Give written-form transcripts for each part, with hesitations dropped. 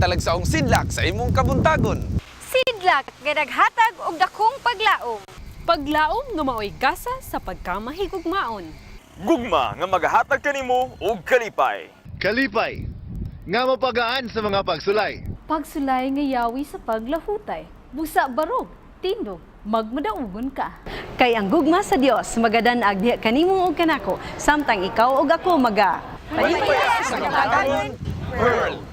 talagsaong sidlak sa imong kabuntagon. Sidlak, ganaghatag og dakong paglaom. Paglaom nga mao'y gasa sa pagkamahigugmaon. Gugma nga magahatag kanimo og kalipay. Kalipay, nga mapagaan sa mga pagsulay. Pagsulay nga yawi sa paglahutay. Busa barog, tindog, magmadaugon ka. Kay ang gugma sa Dios magadanag diha kanimo og kanako, samtang ikaw og ako panipaya sa kabuntagon World.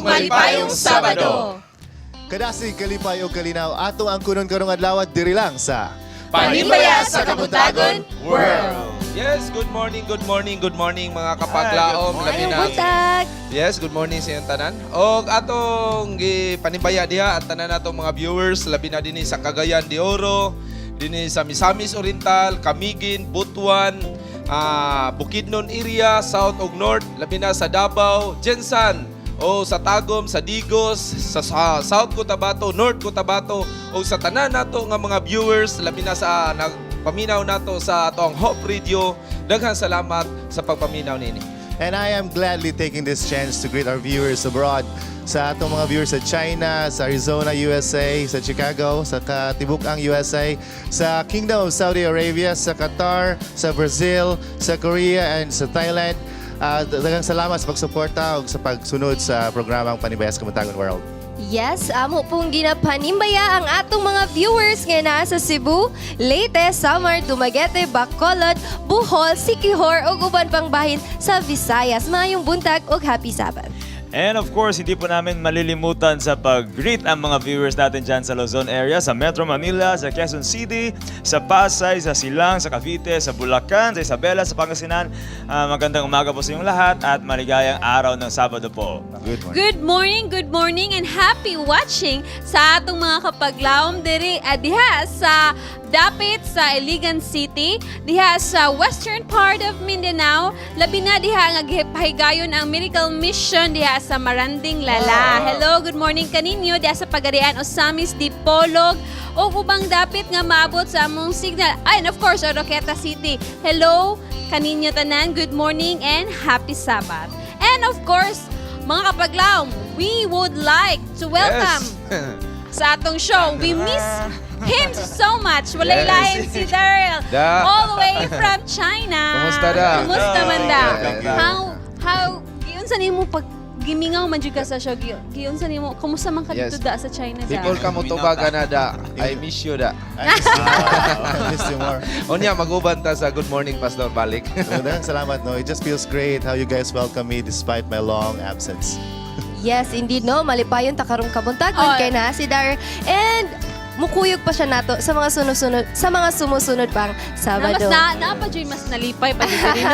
Malipayong Sabado. Kadasi kalipay o kalinaw ato ang kunon karong adlaw diri lang sa Panipaya sa Kabuntagon World. Yes, good morning mga kapaglaom. Labi na. buntag. Yes, good morning sa iyong tanan. O atong panibaya diha at tanan natong mga viewers, labi na din sa Cagayan de Oro, din sa Misamis Oriental, Camiguin, Butuan, Bukidnon area, South ug North, labi na sa Davao, Jensan, o sa Tagum, sa Digos, sa South Cotabato, North Cotabato, o sa tanan nato nga mga viewers, labi na sa nagpaminaw nato sa atong Hope Radio. Daghang salamat sa pagpaminaw nini. And I am gladly taking this chance to greet our viewers abroad. Sa atong mga viewers sa China, sa Arizona, USA, sa Chicago, sa Katibukang, USA, sa Kingdom of Saudi Arabia, sa Qatar, sa Brazil, sa Korea, and sa Thailand. Daghang salamat sa pagsuporta ug sa pagsunod sa programang Panibaya sa Kabuntagon World. Yes, amo pong ginapanimbaya ang atong mga viewers nga naa sa Cebu, Leyte, Samar, Dumaguete, Bacolod, Bohol, Siquijor ug uban pang bahin sa Visayas. Maayong buntag ug happy Sabbath. And of course, hindi po namin malilimutan sa pag-greet ang mga viewers natin dyan sa Luzon area, sa Metro Manila, sa Quezon City, sa Pasay, sa Silang, sa Cavite, sa Bulacan, sa Isabela, sa Pangasinan. Magandang umaga po sa inyong lahat at maligayang araw ng Sabado po. Good morning. Good morning and happy watching sa atong mga kapaglawom diri diha sa dapit sa Iligan City, diha sa western part of Mindanao, labi na diha nga gipahigayon ang Miracle Mission diha sa Maranding Lala. Hello, good morning kaninyo diha sa Pagarian Osamis Dipolog o ubang dapit nga maabot sa among signal. And of course, Oroqueta City. Hello kaninyo tanan, good morning and happy Sabbath. And of course, mga kapaglawom, we would like to welcome sa atong show. We miss him so much. Walay Yes. lain si Daryl. Da. All the way from China. Kumusta da? Kumusta man da? Yes. How, giunsa nimo pag gimingaw man jud ka sa show, giunsa nimo, kumusta man ka Yes. dito da sa China da? Before ka mo tubaga na da, I miss you da. I miss you more. Unya, mag-uban ta sa Good Morning, Pastor Balik. Daghang salamat, no? It just feels great how you guys welcome me despite my long absence. Yes, indeed, no? Malipayon ta karong kabuntagon Oh. kay naa si Dar. And mukuyog pa siya nato sa mga sumusunod pang Sabado. Pa dyan mas nalipay pa dito rin.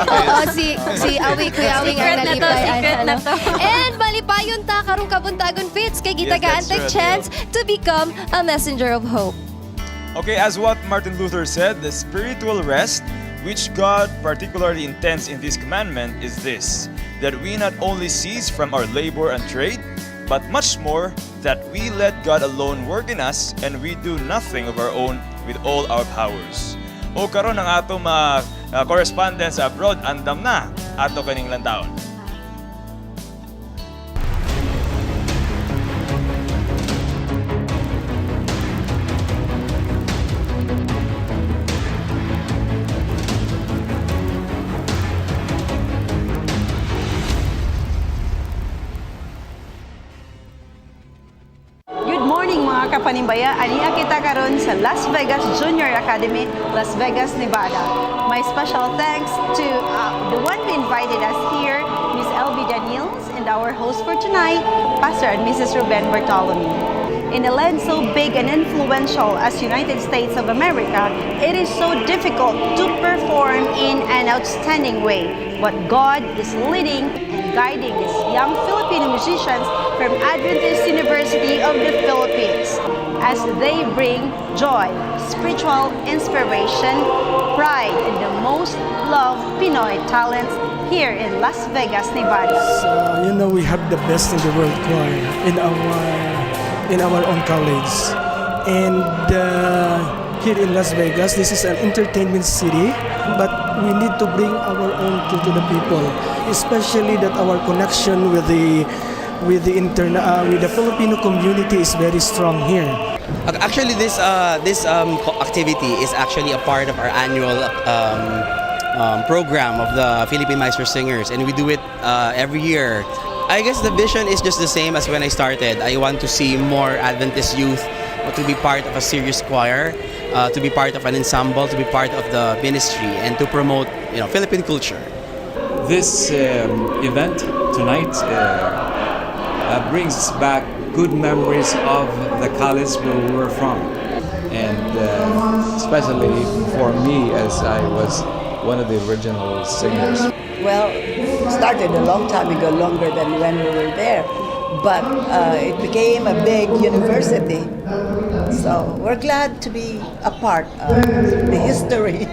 Oo, si Awi, Kuya Awi nga Secret na to, nalipay. secret na to. And malipayon ta karong kabuntagon Fitz kay gitagaan that's tag right. chance to become a messenger of hope. Okay, as what Martin Luther said, the spiritual rest which God particularly intends in this commandment is this, that we not only cease from our labor and trade, but much more, that we let God alone work in us and we do nothing of our own with all our powers. O karon ang atong mga correspondents abroad, andam na ato kaning lantaon. Good morning mga kapanimbaya. Aniya kita karon sa Las Vegas Junior Academy, Las Vegas, Nevada. My special thanks to the one who invited us here, Miss Elvie Daniels, and our host for tonight, Pastor and Mrs. Ruben Bartolome. In a land so big and influential as United States of America, it is so difficult to perform in an outstanding way. But God is leading and guiding these young Filipino musicians from Adventist University of the Philippines as they bring joy, spiritual inspiration, pride, and the most loved Pinoy talents here in Las Vegas, Nevada. We have the best in the world choir in our own college. And here in Las Vegas, this is an entertainment city, but we need to bring our own to the people, especially that our connection with the Filipino community is very strong here. Actually, this activity is actually a part of our annual program of the Philippine Meister Singers, and we do it every year. I guess the vision is just the same as when I started. I want to see more Adventist youth to be part of a serious choir, to be part of an ensemble, to be part of the ministry, and to promote Philippine culture. This event tonight brings back good memories of the college where we were from, and especially for me as I was one of the original singers. Well, started a long time ago, longer than when we were there, but it became a big university. So we're glad to be a part of the history.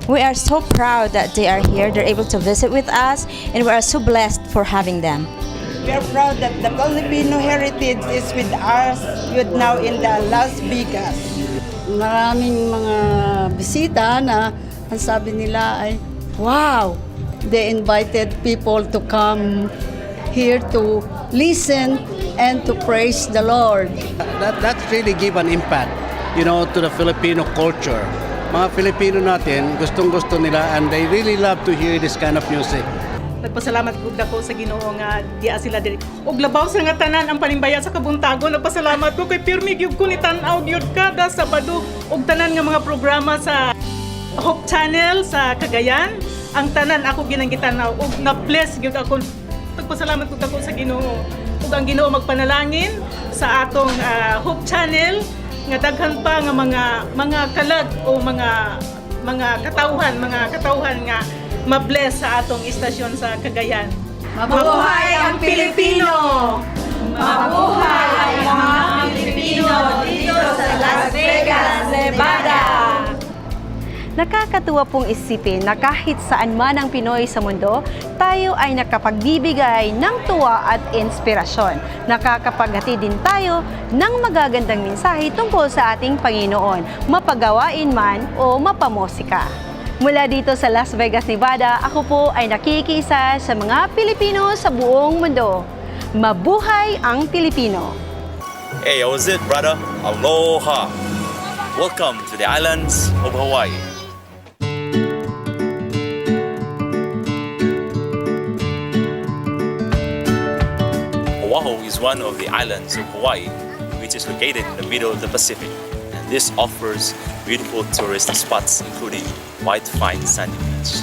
We are so proud that they are here. They're able to visit with us, and we are so blessed for having them. We are proud that the Filipino heritage is with us now in the Las Vegas. Maraming mga bisita na ang sabi nila ay, wow! They invited people to come here to listen and to praise the Lord. That really give an impact, to the Filipino culture. Mga Filipino natin, gustong-gusto nila and they really love to hear this kind of music. Nagpasalamat gud ako sa Ginoo nga diya sila diri. Ug labaw sa nga tanan ang panimbaya sa Kabuntagon. Nagpasalamat ko kay pirmi gyud ko ni tan-aw gyud kada Sabado ug tanan nga mga programa sa Hope Channel sa Cagayan. Ang tanan ako ginanggitanaw ug na-bless gyud ako. Nagpasalamat gud ako sa Ginoo. Ug ang Ginoo magpanalangin sa atong Hope Channel nga daghan pa nga mga kalag o mga katawhan nga ma-bless sa atong istasyon sa Cagayan. Mabuhay ang Pilipino! Mabuhay ang mga Pilipino dito sa Las Vegas, Nevada! Nakakatuwa pong isipin na kahit saan man ang Pinoy sa mundo, tayo ay nakapagbibigay ng tuwa at inspirasyon. Nakakapaghati din tayo ng magagandang mensahe tungkol sa ating Panginoon, mapagawain man o mapamusika. Mula dito sa Las Vegas, Nevada, ako po ay nakikiisa sa mga Pilipino sa buong mundo. Mabuhay ang Pilipino! Hey, how was it, brother? Aloha! Welcome to the islands of Hawaii. Oahu is one of the islands of Hawaii, which is located in the middle of the Pacific. And this offers beautiful tourist spots, including White Fine Sandy Beach.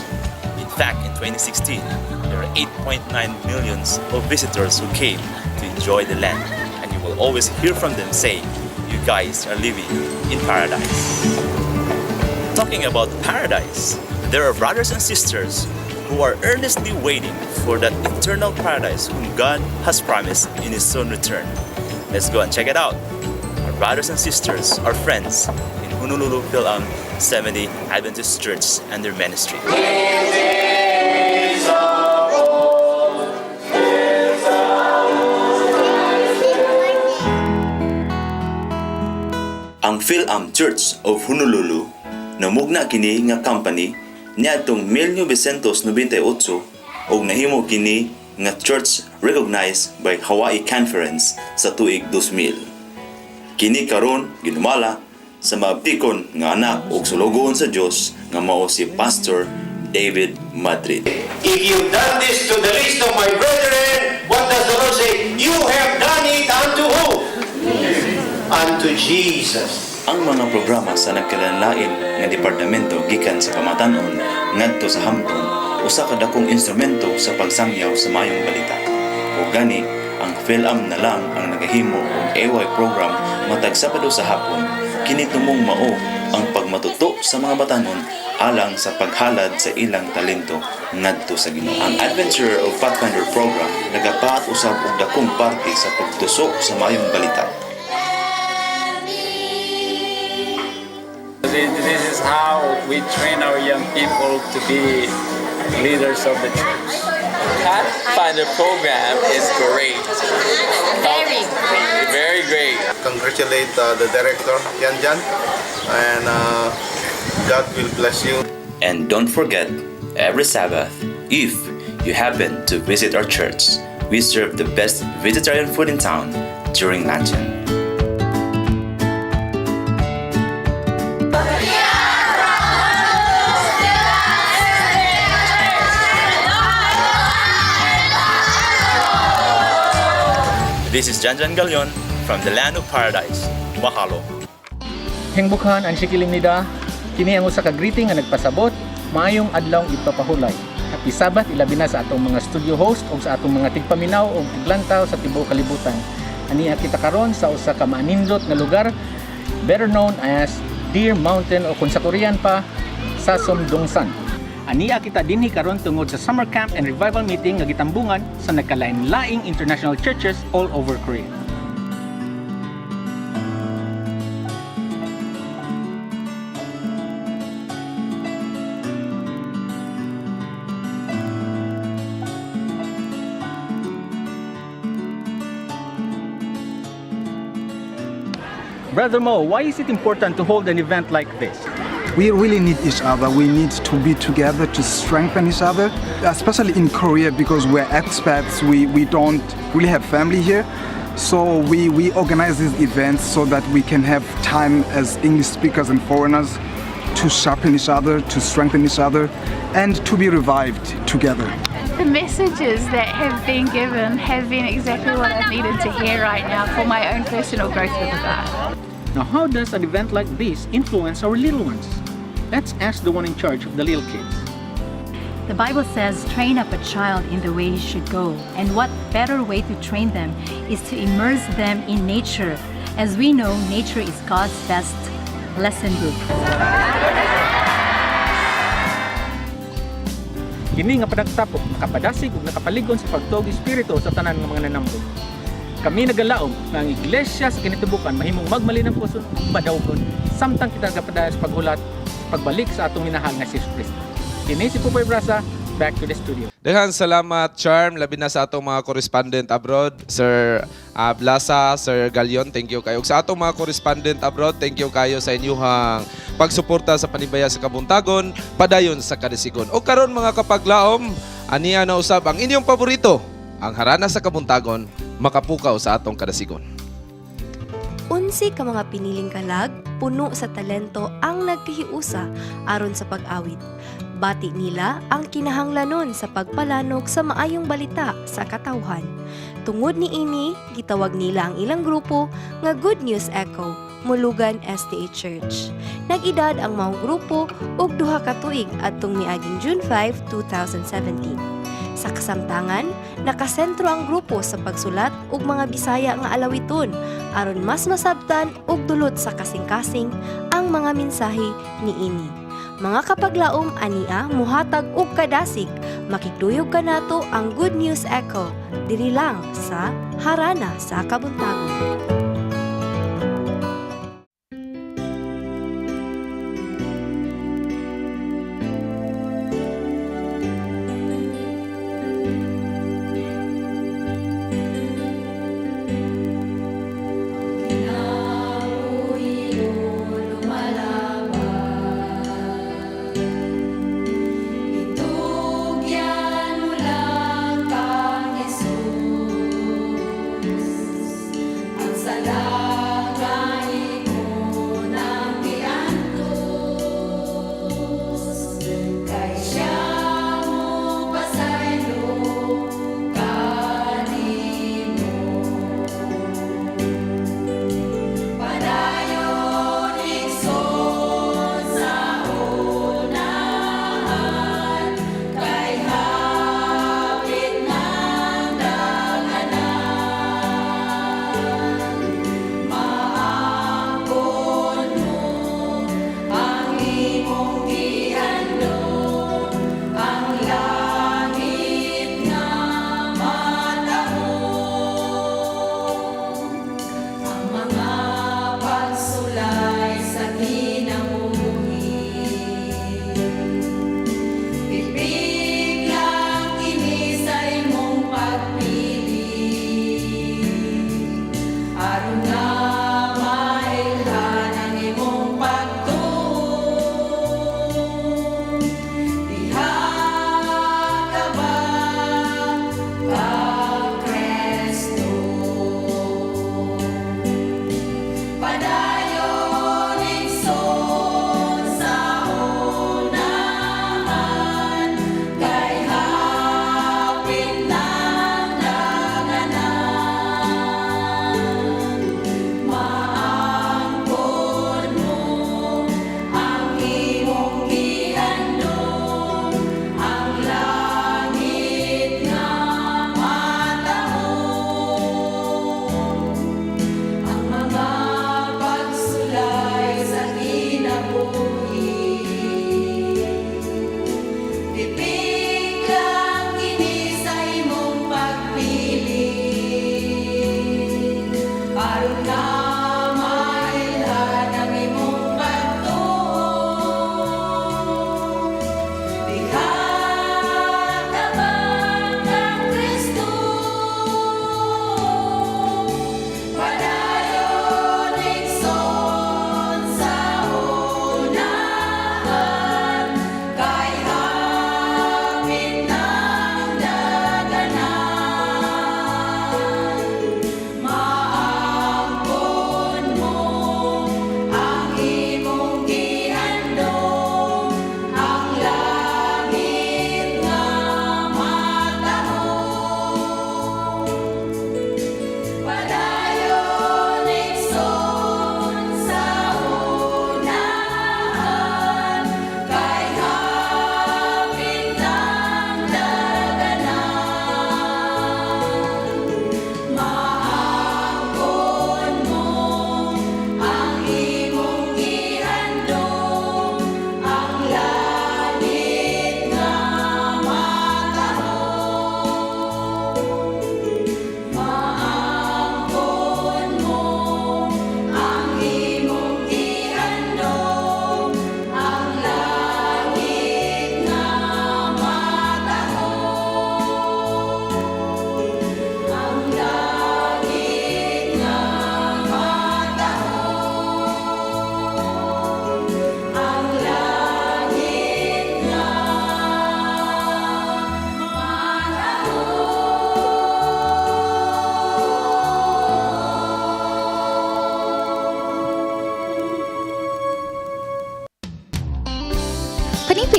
In fact, in 2016, there are 8.9 million of visitors who came to enjoy the land. And you will always hear from them saying, you guys are living in paradise. Talking about paradise, there are brothers and sisters who are earnestly waiting for that eternal paradise whom God has promised in His Son return. Let's go and check it out. Our brothers and sisters, our friends in Honolulu Philam 70 Adventist Church and their ministry. Ang Philam Church of Honolulu namugna kini nga company niadtong 1998 ug nahimo kini nga church recognized by Hawaii Conference sa tuig 2000. Kini karon ginumala sa mabtikon nga anak ug sulugon sa Dios nga mao si Pastor David Madrid. If you've done this to the least of my brethren, what does the Lord say? You have done it unto who? Unto Jesus. Ang mga programa sa nagkalanlain nga departamento gikan sa pamatanon ngadto sa hamtong usa ka dakong instrumento sa pagsangyaw sa mayong balita. O gani, ang Philam na lang ang nagahimo og AY program matag Sabado sa hapon. Kini tumong mao ang pagmatuto sa mga batanon alang sa paghalad sa ilang talento ngadto sa Ginoo. Ang Adventure of Pathfinder program nagapaat usab og dakong parte sa pagtusok sa mayong balita. This is how we train our young people to be leaders of the church. Pathfinder program is great. Very great. Very great. Congratulate the director, Yan Jan, and God will bless you. And don't forget, every Sabbath, if you happen to visit our church, we serve the best vegetarian food in town during luncheon. This is Janjan Galion from the land of paradise. Mahalo. Hingbukhan ang sikiling nida, kini ang usa ka greeting nga nagpasabot, maayong adlaw ipapahulay. Happy Sabbath ilabi na sa atong mga studio host o sa atong mga tigpaminaw o tiglantaw sa tibuok kalibutan. Aniya kita karon sa usa ka maanindot nga lugar, better known as Deer Mountain o kung sa Korean pa, Sasomdongsan. Aniya kita dinhi karon tungod sa summer camp and revival meeting nga gitambungan sa nagkalain-laing international churches all over Korea. Brother Mo, why is it important to hold an event like this? We really need each other. We need to be together to strengthen each other, especially in Korea because we're expats. We don't really have family here. So we organize these events so that we can have time as English speakers and foreigners to sharpen each other, to strengthen each other, and to be revived together. the messages that have been given have been exactly what I've needed to hear right now for my own personal growth with God. Now, how does an event like this influence our little ones? Let's ask the one in charge of the little kids. The Bible says, train up a child in the way he should go. And what better way to train them is to immerse them in nature. As we know, nature is God's best lesson book. Kini nga padagtapok, nakapadasig ug nakapaligon sa pagtuog espiritu sa tanan nga mga nanambog. Kami nagalaom nga ang iglesia sa kinitubukan mahimong magmalinang puson ug madawgon samtang kita nagapadayas paghulat pagbalik sa atong minahal nga si Jesus Cristo. Kini si Pupoy Brasa, back to the studio. Daghang salamat, Charm, labi na sa atong mga correspondent abroad, Sir Blasa, Sir Galion, thank you kayo. Sa atong mga correspondent abroad, thank you kayo sa inyong pagsuporta sa panibaya sa Kabuntagon, padayon sa Kadasigon. O karon mga kapaglaom, aniya na usab ang inyong paborito, ang harana sa Kabuntagon, makapukaw sa atong Kadasigon. Unsi ka mga piniling kalag, puno sa talento ang nagkahiusa aron sa pag-awit. Bati nila ang kinahanglanon sa pagpalanog sa maayong balita sa katawhan. Tungod ni ini, gitawag nila ang ilang grupo nga Good News Echo, Mulugan SDA Church. Nag-edad ang mga grupo og 2 ka tuig adtong miaging June 5, 2017. Sa kasamtangan, nakasentro ang grupo sa pagsulat og mga Bisaya nga alawiton aron mas masabtan og dulot sa kasing-kasing ang mga mensahe ni ini. Mga kapaglaom ania muhatag og kadasig, makigduyog kanato ang Good News Echo diri lang sa Harana sa Kabuntagon.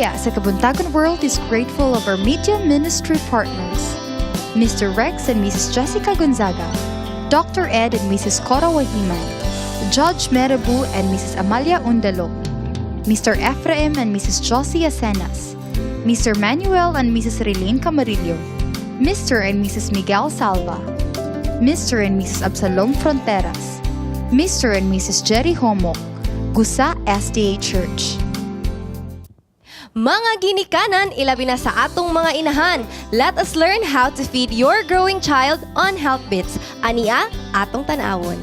Panimbaya sa Kabuntagon World is grateful of our media ministry partners, Mr. Rex and Mrs. Jessica Gonzaga, Dr. Ed and Mrs. Cora Wahiman, Judge Merabu and Mrs. Amalia Undalo, Mr. Ephraim and Mrs. Josie Asenas, Mr. Manuel and Mrs. Relene Camarillo, Mr. and Mrs. Miguel Salva, Mr. and Mrs. Absalom Fronteras, Mr. and Mrs. Jerry Homok, Gusa SDA Church. Mga ginikanan, ilabi na sa atong mga inahan. Let us learn how to feed your growing child on Health Bits. Ania, atong tanawon.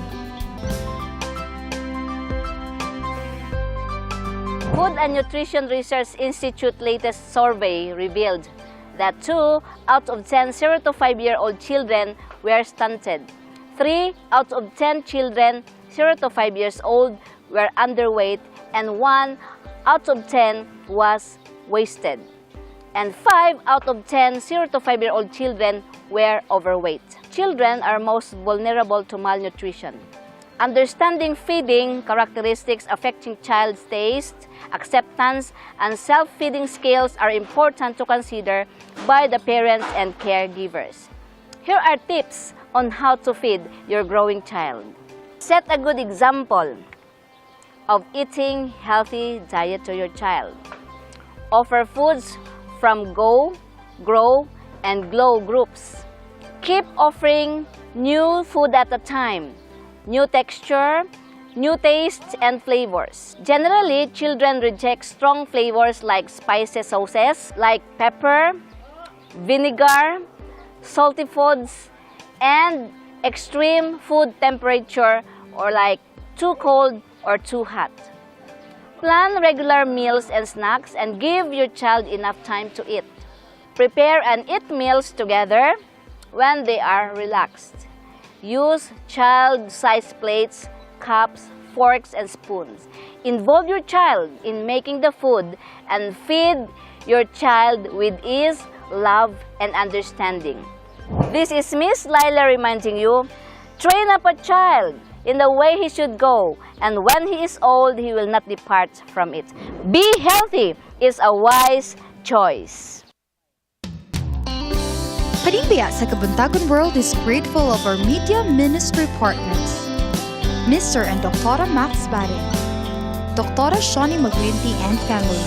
Food and Nutrition Research Institute latest survey revealed that 2 out of 10 0 to 5-year-old children were stunted. 3 out of 10 children 0 to 5 years old were underweight, and 1 out of 10 was wasted. And 5 out of 10 0 to 5-year-old children were overweight. Children are most vulnerable to malnutrition. Understanding feeding characteristics affecting child's taste, acceptance, and self-feeding skills are important to consider by the parents and caregivers. Here are tips on how to feed your growing child. Set a good example of eating healthy diet to your child. Offer foods from Go, Grow, and Glow groups. Keep offering new food at a time, new texture, new tastes and flavors. Generally, children reject strong flavors like spicy sauces, like pepper, vinegar, salty foods, and extreme food temperature, or like too cold or too hot. Plan regular meals and snacks and give your child enough time to eat. Prepare and eat meals together when they are relaxed. Use child-sized plates, cups, forks, and spoons. Involve your child in making the food and feed your child with ease, love, and understanding. This is Miss Lila reminding you, train up a child in the way he should go, and when he is old, he will not depart from it. Be healthy is a wise choice. Panimbaya sa Kabuntagon World is grateful of our media ministry partners, Mr. and Dr. Max Barren, Dr. Shani Maglinti and family,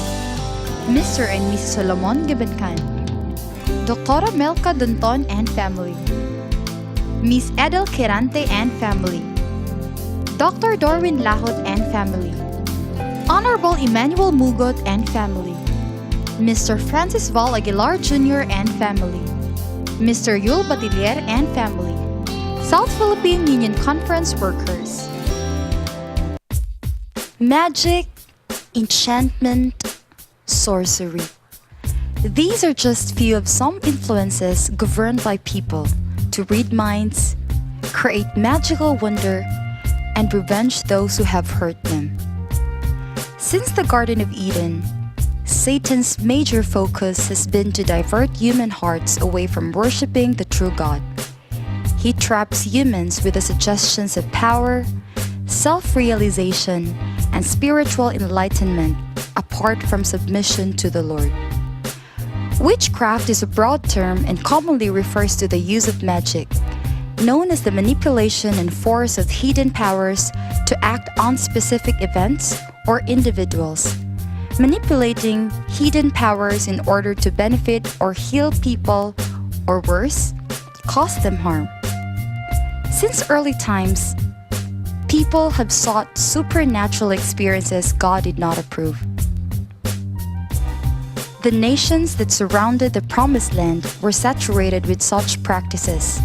Mr. and Mrs. Solomon Gibenkan, Dr. Melka Dunton and family, Miss Edel Quirante and family, Dr. Dorwin Lahot and family, Honorable Emmanuel Mugot and family, Mr. Francis Val Aguilar Jr. and family, Mr. Yul Batilier and family, South Philippine Union Conference workers. Magic, enchantment, sorcery. These are just few of some influences governed by people to read minds, create magical wonder, and revenge those who have hurt them. Since the Garden of Eden, Satan's major focus has been to divert human hearts away from worshiping the true God. He traps humans with the suggestions of power, self-realization, and spiritual enlightenment apart from submission to the Lord. Witchcraft is a broad term and commonly refers to the use of magic, known as the manipulation and force of hidden powers to act on specific events or individuals, manipulating hidden powers in order to benefit or heal people, or worse, cause them harm. Since early times, people have sought supernatural experiences God did not approve. The nations that surrounded the Promised Land were saturated with such practices,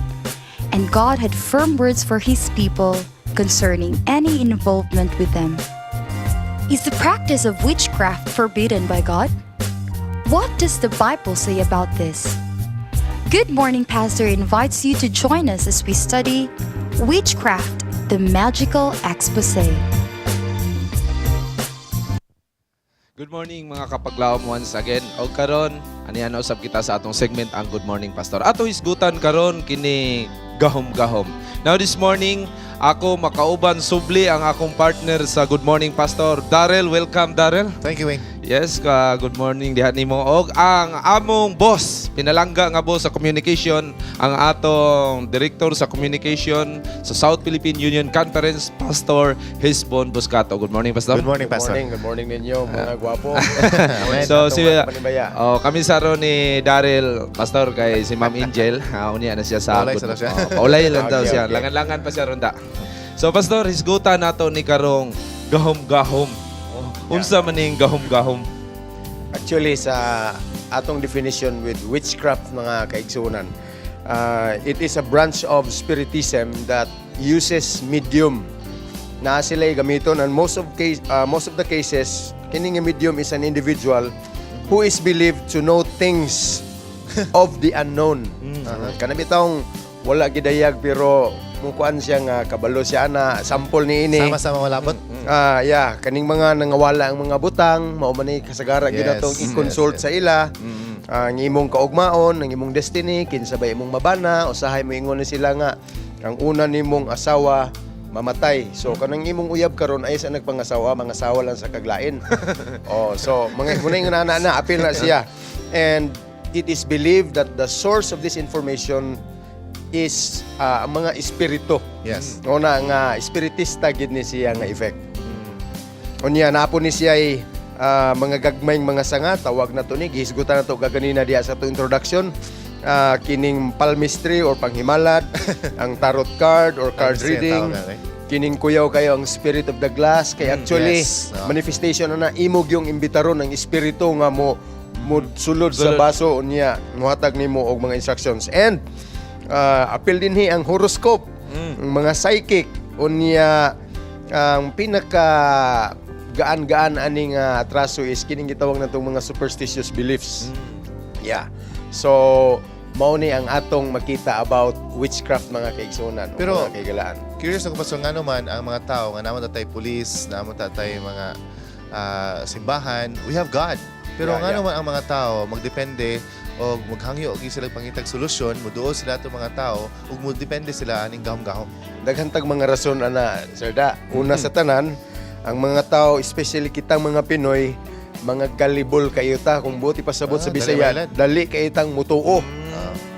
and God had firm words for His people concerning any involvement with them. Is the practice of witchcraft forbidden by God? What does the Bible say about this? Good Morning Pastor invites you to join us as we study Witchcraft, the Magical Exposé. Good morning mga kapaglaom once again. O karon, anihan na usab kita sa atong segment ang Good Morning Pastor. Ato isgutan karon kini gahom-gahom. Now this morning, ako makauban subli ang akong partner sa Good Morning Pastor. Darrell, welcome Darrell. Thank you, Wayne. Yes, good morning diha nimo. Og ang among boss, pinalangga nga boss sa communication, ang atong director sa communication sa South Philippine Union Conference, Pastor Hisbon Buscato. Good morning, Pastor. Good morning, Pastor. Good morning ninyo, mga gwapo. So kami saro ni Daryl, Pastor, kay si Ma'am Angel. Unya na siya sa paulay lang daw siya. Langan-langan pa siya ronda. So Pastor, hisgutan nato ni karong gahom-gahom. Unsa man ning gahom-gahom? Actually, sa atong definition with witchcraft, mga kaigsunan, it is a branch of spiritism that uses medium na sila gamiton, and most of the cases, kining medium is an individual who is believed to know things of the unknown. Kanabitong wala gidayag pero mukuan siya nga kabalo siya na sample ni ini. Sama-sama malabot. Kaning mga nangawala ang mga butang, mao man ni kasagara gyud atong i-consult sa ila. Ang imong kaugmaon, ang imong destiny, kinsa ba imong mabana, usahay mo ingon ni sila nga ang una nimong asawa mamatay. So kanang imong uyab karon ay sa nagpangasawa, mga asawa lang sa kaglain. So mga muna yung na apil na siya. And it is believed that the source of this information is ang mga espiritu. Yes. Una nga espiritista gid ni siya nga effect. Unya napo ni siya ay mga gagmayng mga sanga, tawag na to ni gihisgutan na to gaganina diha sa to introduction. Kining palmistry or panghimalat, ang tarot card or card reading. Kining kuyaw kayo ang spirit of the glass kay actually manifestation na imog yung imbitaron ng espiritu nga mo sulod sa baso unya muhatag nimo og mga instructions. And apil dinhi ang horoscope, mga psychic unya ang pinaka gaan-gaan aning atraso is kining gitawag natong mga superstitious beliefs. So mao ni ang atong makita about witchcraft, mga kaigsunan, pero mga kaigalaan. Curious ako Pastor, nga naman ang mga tao nga naman tatay pulis, naman tatay mga simbahan, we have God. Pero nga naman ang mga tao magdepende o maghangyo og sila pangitag solusyon, muduol sila ato mga tao ug modepende sila aning gahom-gahom. Daghantag mga rason ana, Sir Da. Una sa tanan, ang mga tao, especially kitang mga Pinoy, mga gullible kayo ta, kung buti pasabot sa Bisaya, dali kayo tang mutuo.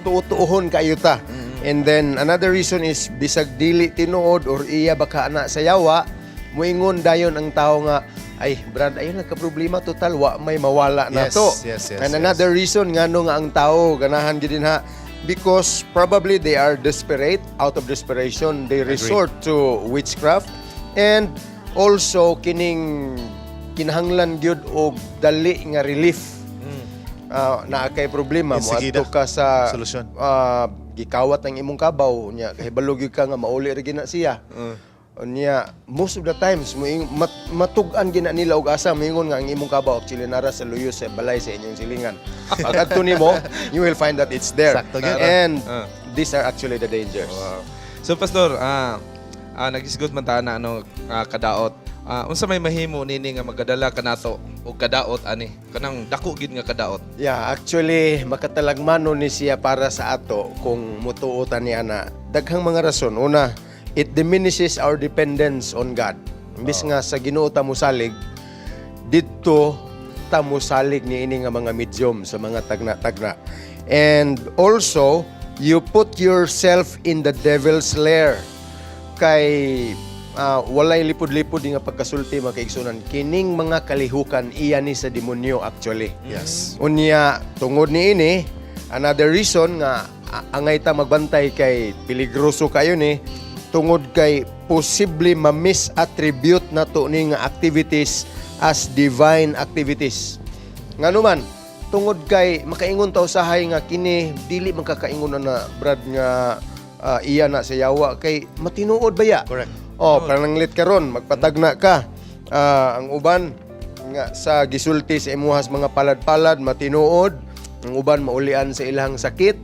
Tuutuhon kayo ta. And then another reason is bisag dili tinuod or iya baka na sa yawa, muingon dayon ang tao nga ay brad ayun nagka-problema total wa may mawala na to. And another reason ngano nga ang tao ganahan gid ha, because probably they are desperate, out of desperation they resort to witchcraft, and also kining kinahanglan gyud og dali nga relief. Na kay problema mo adto ka sa solusyon. Gikawat ang imong kabaw nya kahibalo gyud ka nga mauli ra gina siya. Nya most of the times matug-an gina nila og asa moingon nga ang imong kabaw actually nara sa luyo sa balay sa inyong silingan. Pag adto nimo, you will find that it's there. And these are actually the dangers. So Pastor, nagisgot man ta na kadaot. Unsa may mahimo nini nga magadala kanato og kadaot ani kanang dako gid nga kadaot? Actually makatalagmano ni siya para sa ato kung mutuotan ni ana. Daghang mga rason. Una, it diminishes our dependence on God. Imbis nga sa Ginoo ta mosalig, didto ta mosalig ni ini nga mga medium sa mga tagna-tagna. And also, you put yourself in the devil's lair. Kay walay lipod-lipod nga pagkasulti mga kaigsunan. Kining mga kalihukan iya ni sa demonyo actually. Yes. Unya tungod ni ini, another reason nga angay ta magbantay kay peligroso kayo ni tungod kay posible ma-misattribute na to ni nga activities as divine activities. Nganuman, tungod kay makaingon ta usahay nga kini dili man kakaingon na brad nga iya na sa yawa kay matinuod baya. Correct. Pananglit karon magpatagna ka. Ang uban nga sa gisulti sa imuhas mga palad-palad matinuod, ang uban maulian sa ilahang sakit,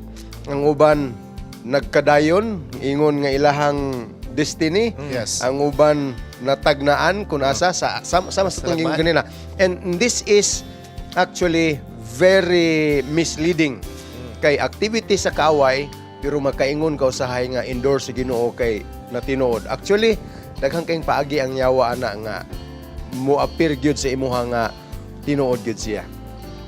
ang uban nagkadayon ingon nga ilahang destiny. Yes. Ang uban natagnaan kun asa sa tunging ganina. And this is actually very misleading. Kay activity sa kaaway pero makaingon ka usahay nga endorse sa Ginoo kay natinuod. Actually, daghang kayong paagi ang yawa ana nga mo appear gyud sa imuha nga tinuod gyud siya.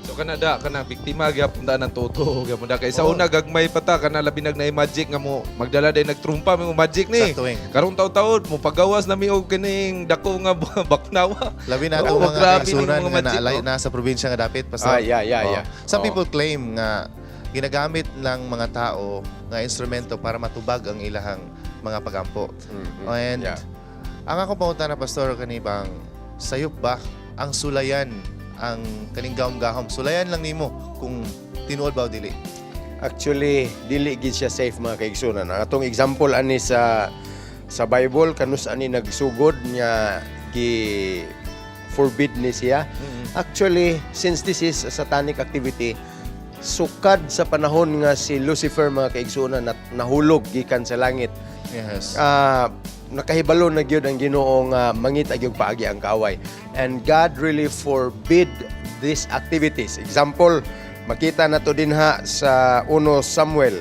So kanada kana biktima gyapon ta ng toto gyapon da kay sa una gagmay pa ta kana labi nag magic nga mo magdala day nagtrumpa mo magic ni. Karong taw-taon mo pagawas na mi og kining dako nga baknawa. Labi na ang mga kaigsunan nga nasa probinsya nga dapit pastor. Some people claim nga ginagamit ng mga tao nga instrumento para matubag ang ilahang mga pagampo. And ang ako pangunta na pastor kanibang sayop ba ang sulayan ang kaning gahom-gahom? Sulayan lang nimo kung tinuod ba o dili? Actually, dili gid siya safe mga kaigsunan. Ang atong example ani sa Bible kanus ani nagsugod niya gi forbid ni siya. Actually, since this is a satanic activity, sukad sa panahon nga si Lucifer mga kaigsunan nahulog gikan sa langit. Yes. Nakahibalo na gyud ang Ginoo nga mangita gyud paagi ang kaaway. And God really forbid these activities. Example, makita nato dinha sa 1 Samuel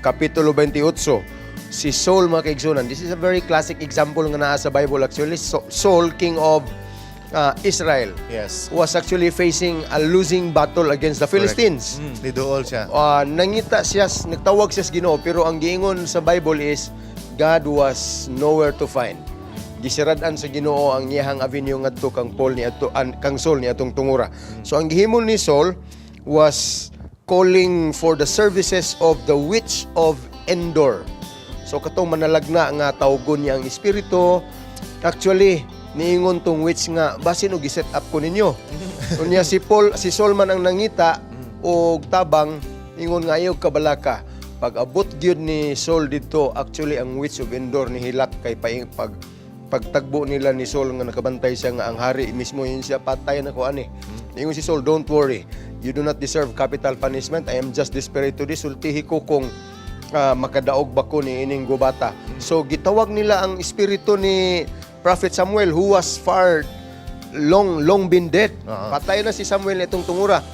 kapitulo 28. Si Saul mga kaigsunan. This is a very classic example nga naa sa Bible actually. Saul, king of Israel, was actually facing a losing battle against the Philistines. Niduol siya. Nangita siya, nagtawag siya sa Ginoo, pero ang giingon sa Bible is God was nowhere to find. Gisiradan sa Ginoo ang iyahang avenue ngadto kang Saul ni atong tungura. So ang gihimo ni Saul was calling for the services of the witch of Endor. So katong manalagna nga tawgon niya ang espiritu. Actually, niingon tong witch nga basin og gi-set up ko ninyo. Unya si Saul man ang nangita og tabang ingon nga ayaw kabalaka. Pag abot gyud ni Saul dito, actually ang witch of Endor ni hilak kay pagtagbo nila ni Saul nga nakabantay siya nga ang hari mismo yun siya patay na ko ani. Ingon si Saul, don't worry. You do not deserve capital punishment. I am just desperate to this. Sultihi ko kung makadaog ba ko ni ining gubata. So gitawag nila ang espiritu ni Prophet Samuel who was long been dead. Patay na si Samuel itong tungura.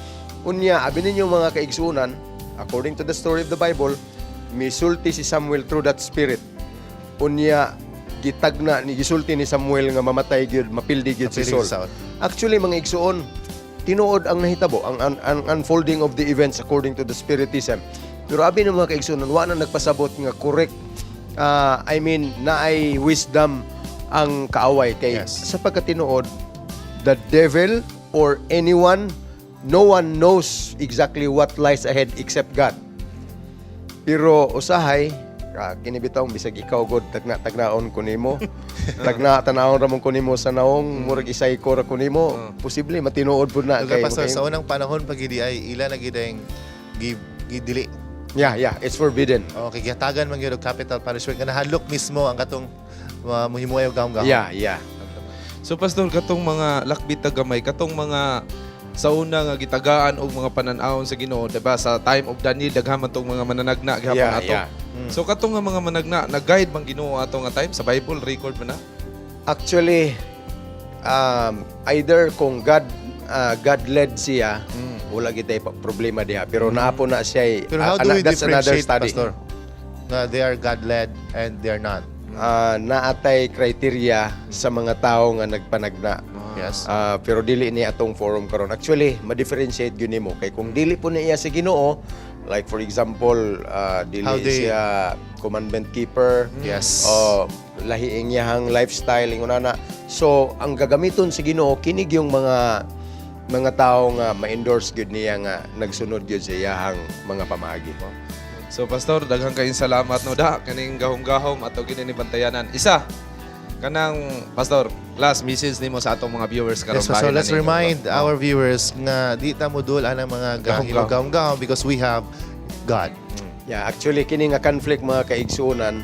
Unya, abi ninyo mga kaigsunan, according to the story of the Bible, misulti si Samuel through that spirit. Unya, gitagna ni gisulti ni Samuel nga mamatay gyud, mapildi gyud si Saul. Actually mga igsuon, tinuod ang nahitabo, ang unfolding of the events according to the spiritism. Pero abi ng mga kaigsunan, wa na nagpasabot nga correct. Naay wisdom ang kaaway kay sa pagkatinuod, the devil or anyone, no one knows exactly what lies ahead except God. Pero usahay, kinibitaw bisag ikaw god tagnaon ko nimo. Tanawon ra mo ko nimo sa naong murag isay ko ra ko nimo. Posible matinuod pud na kay pastor sa unang panahon pag ay ila na gidayng gidili. Yeah, it's forbidden. Okay, gihatagan man gyud og capital punishment nga nahadlok mismo ang katong muhimuay og gahom-gahom. Yeah. So pastor, katong mga lakbit ta gamay, katong mga sa una nga gitagaan og mga panan-awon sa Ginoo, diba? Sa time of Daniel daghan man tong mga mananagna gihapon ato. So katong nga mga managna, nag-guide bang Ginoo ato nga time sa Bible, record man na? Actually, either kung God led siya, wala gitay problema diha. Pero naapo na siya. Pero how do we differentiate, pastor? Na they are God led and they are not. Naatay criteria sa mga tao nga nagpanagna. Yes. Pero dili ni atong forum karon. Actually, ma-differentiate gyud nimo kay kung dili po niya sa Ginoo, like for example, dili siya commandment keeper. Yes. Lahiing iyang lifestyle ingonana. So, ang gagamiton sa Ginoo kinig yung mga tao nga ma-endorse gyud niya nga nagsunod gyud sa iyang mga pamaagi. So pastor, daghang kayong salamat no da kaning gahom-gahom ato gini bantayanan. Isa kanang pastor, last message nimo sa atong mga viewers karon. Yes, so let's remind our viewers nga di ta modul anang mga gahom-gahom because we have God. Yeah, actually kini nga conflict mga kaigsuonan,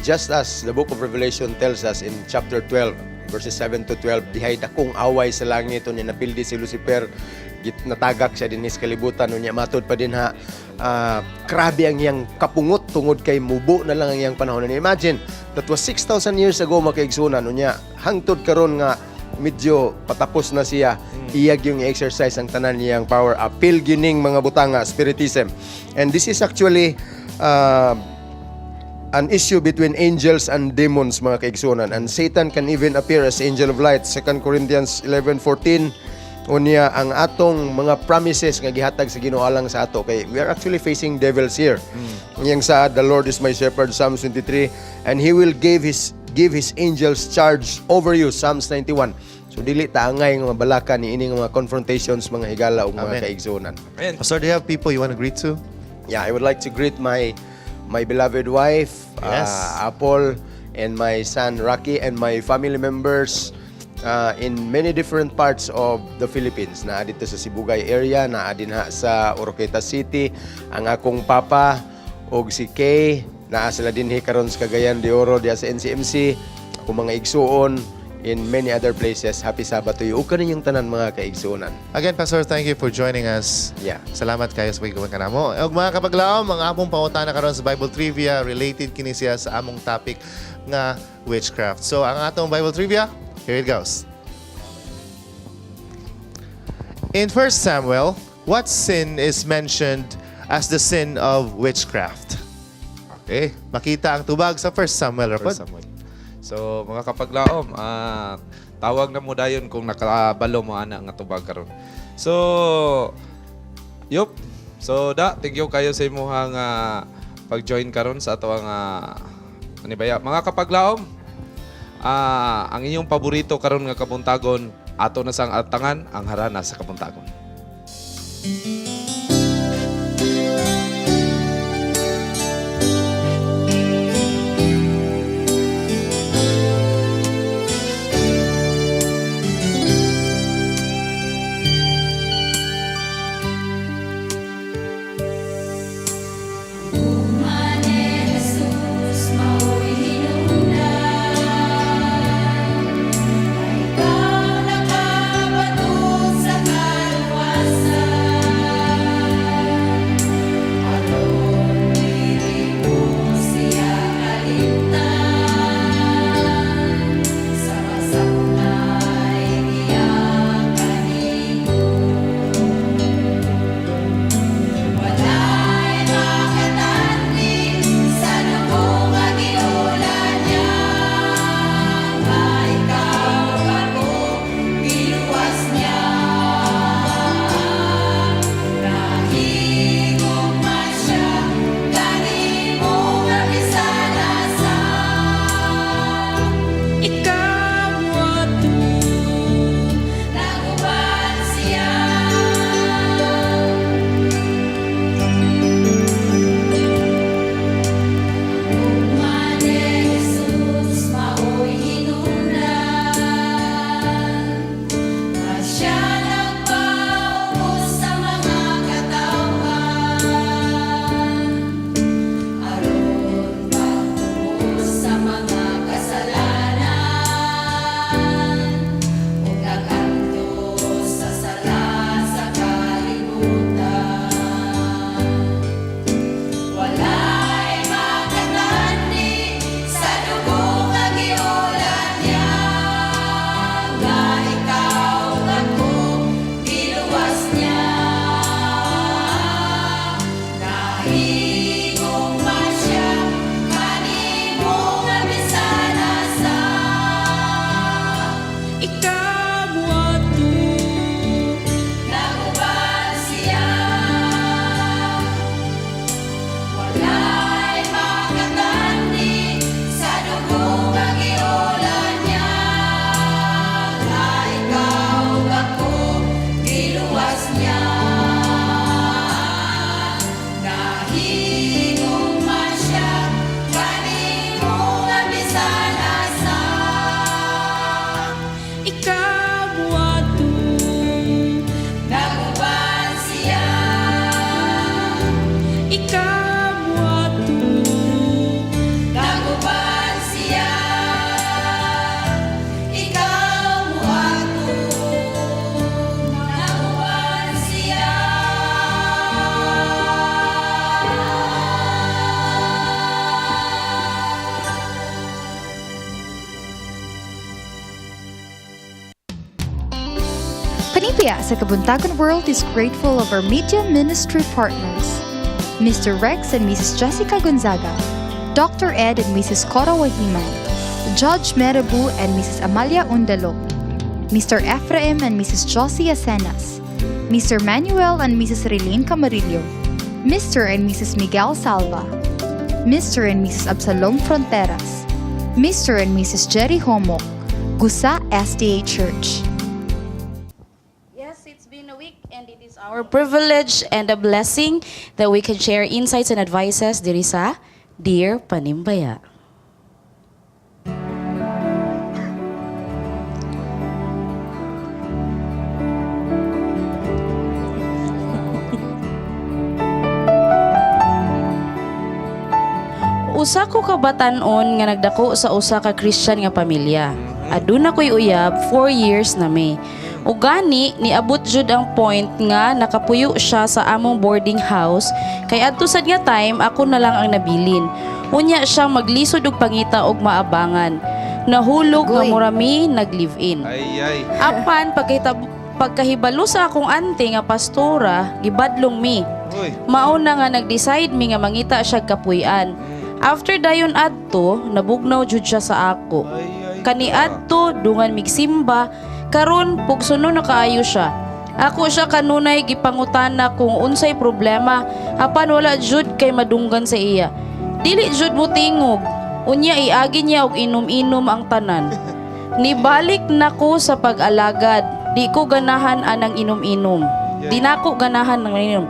just as the book of Revelation tells us in chapter 12 verses 7 to 12, dihay dakong away sa langit unya napildi si Lucifer, natagak siya din sa kalibutan unya matod pa din ha. Grabe ang iyang kapungot tungod kay mubo na lang ang iyang panahon. Imagine, that was 6,000 years ago makaigsunan unya hangtod karon nga medyo patapos na siya, iyag yung exercise ang tanan niyang power, appeal gining mga butanga, spiritism. And this is actually an issue between angels and demons mga kaigsunan, and Satan can even appear as angel of light. 2 Corinthians 11:14 Unya ang atong mga promises nga gihatag sa Ginoo alang sa ato kay we are actually facing devils here. Yang sa the Lord is my shepherd, Psalms 23, and He will give His angels charge over you, Psalms 91. So dili ta angay nga balaka ni ining mga confrontations, mga higala ug mga kaigsunan. Pastor, do you have people you want to greet to? Yeah, I would like to greet my beloved wife, Apple, and my son Rocky, and my family members in many different parts of the Philippines. Na dito sa Sibugay area, na dinha sa Oroqueta City, ang akong papa og si Kay, naa sila dinhi karon sa Cagayan de Oro diya sa NCMC, akong mga igsuon in many other places. Happy Sabbath to you. Ug kaninyong tanan mga kaigsuonan. Again, Pastor, thank you for joining us. Yeah. Salamat kayo sa pagkuman ka namo. Ug mga kapaglaom, ang among pangutana karon sa Bible Trivia related kini siya sa among topic nga witchcraft. So, ang atong Bible Trivia, here it goes. In 1 Samuel, what sin is mentioned as the sin of witchcraft? Okay, makita ang tubag sa 1 Samuel. So mga kapaglaom, tawag na mo dayon kung nakabalo mo ana nga tubag karon. So thank you kayo sa imong pag-join karon sa ato anibaya. Mga kapaglaom, ang inyong paborito karon nga kabuntagon ato na sang atangan ang harana sa kabuntagon. Panipia sa Kabuntagon World is grateful of our media ministry partners, Mr. Rex and Mrs. Jessica Gonzaga, Dr. Ed and Mrs. Cora Wahiman, Judge Merabu and Mrs. Amalia Undalo, Mr. Ephraim and Mrs. Josie Acenas, Mr. Manuel and Mrs. Relene Camarillo, Mr. and Mrs. Miguel Salva, Mr. and Mrs. Absalom Fronteras, Mr. and Mrs. Jerry Homok, Gusa SDA Church. Yes, it's been a week and it is our privilege and a blessing that we can share insights and advices diri sa Dear Panimbaya. Usa ko ka batan-on nga nagdako sa usa ka Christian nga pamilya. Aduna ko'y uyab 4 years na may. Ug gani niabot jud ang point nga nakapuyo siya sa among boarding house kay adto sad nga time ako na lang ang nabilin. Unya siya maglisod og pangita og maabangan. Nahulog nga murami nag-live-in. Apan pagkahibalo sa akong ante nga pastora, gibadlong mi. Mao na nga nag-decide mi nga mangita siya kapuy-an. After dayon adto, nabugnaw jud siya sa ako. Kani adto dungan migsimba, karon pugsuno na kaayo siya. Ako siya kanunay gipangutana kung unsay problema, apan wala jud kay madunggan sa iya. Dili jud mo tingog. Unya iagi niya og inom-inom ang tanan. Nibalik nako sa pag-alagad. Di ko ganahan anang inom-inom. Di nako ganahan nang inom.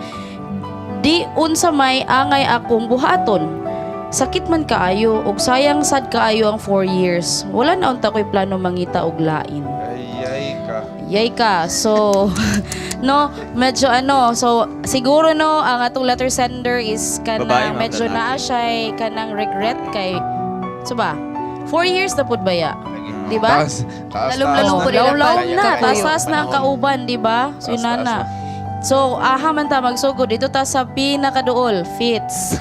Di unsa may angay akong buhaton. Sakit man kaayo og sayang sad kaayo ang 4 years. Wala na unta ko'y plano mangita og lain. Yay ka. So, no, medyo so, siguro no, ang atong letter sender is kanang medyo naa siya kanang regret kay, so ba, 4 years na pud baya. Di ba? Lalong-lalong po na. Tasas na ang kauban, di ba? So, yun na. So, aha man ta magsugod. Dito ta sa pinakaduol, fits.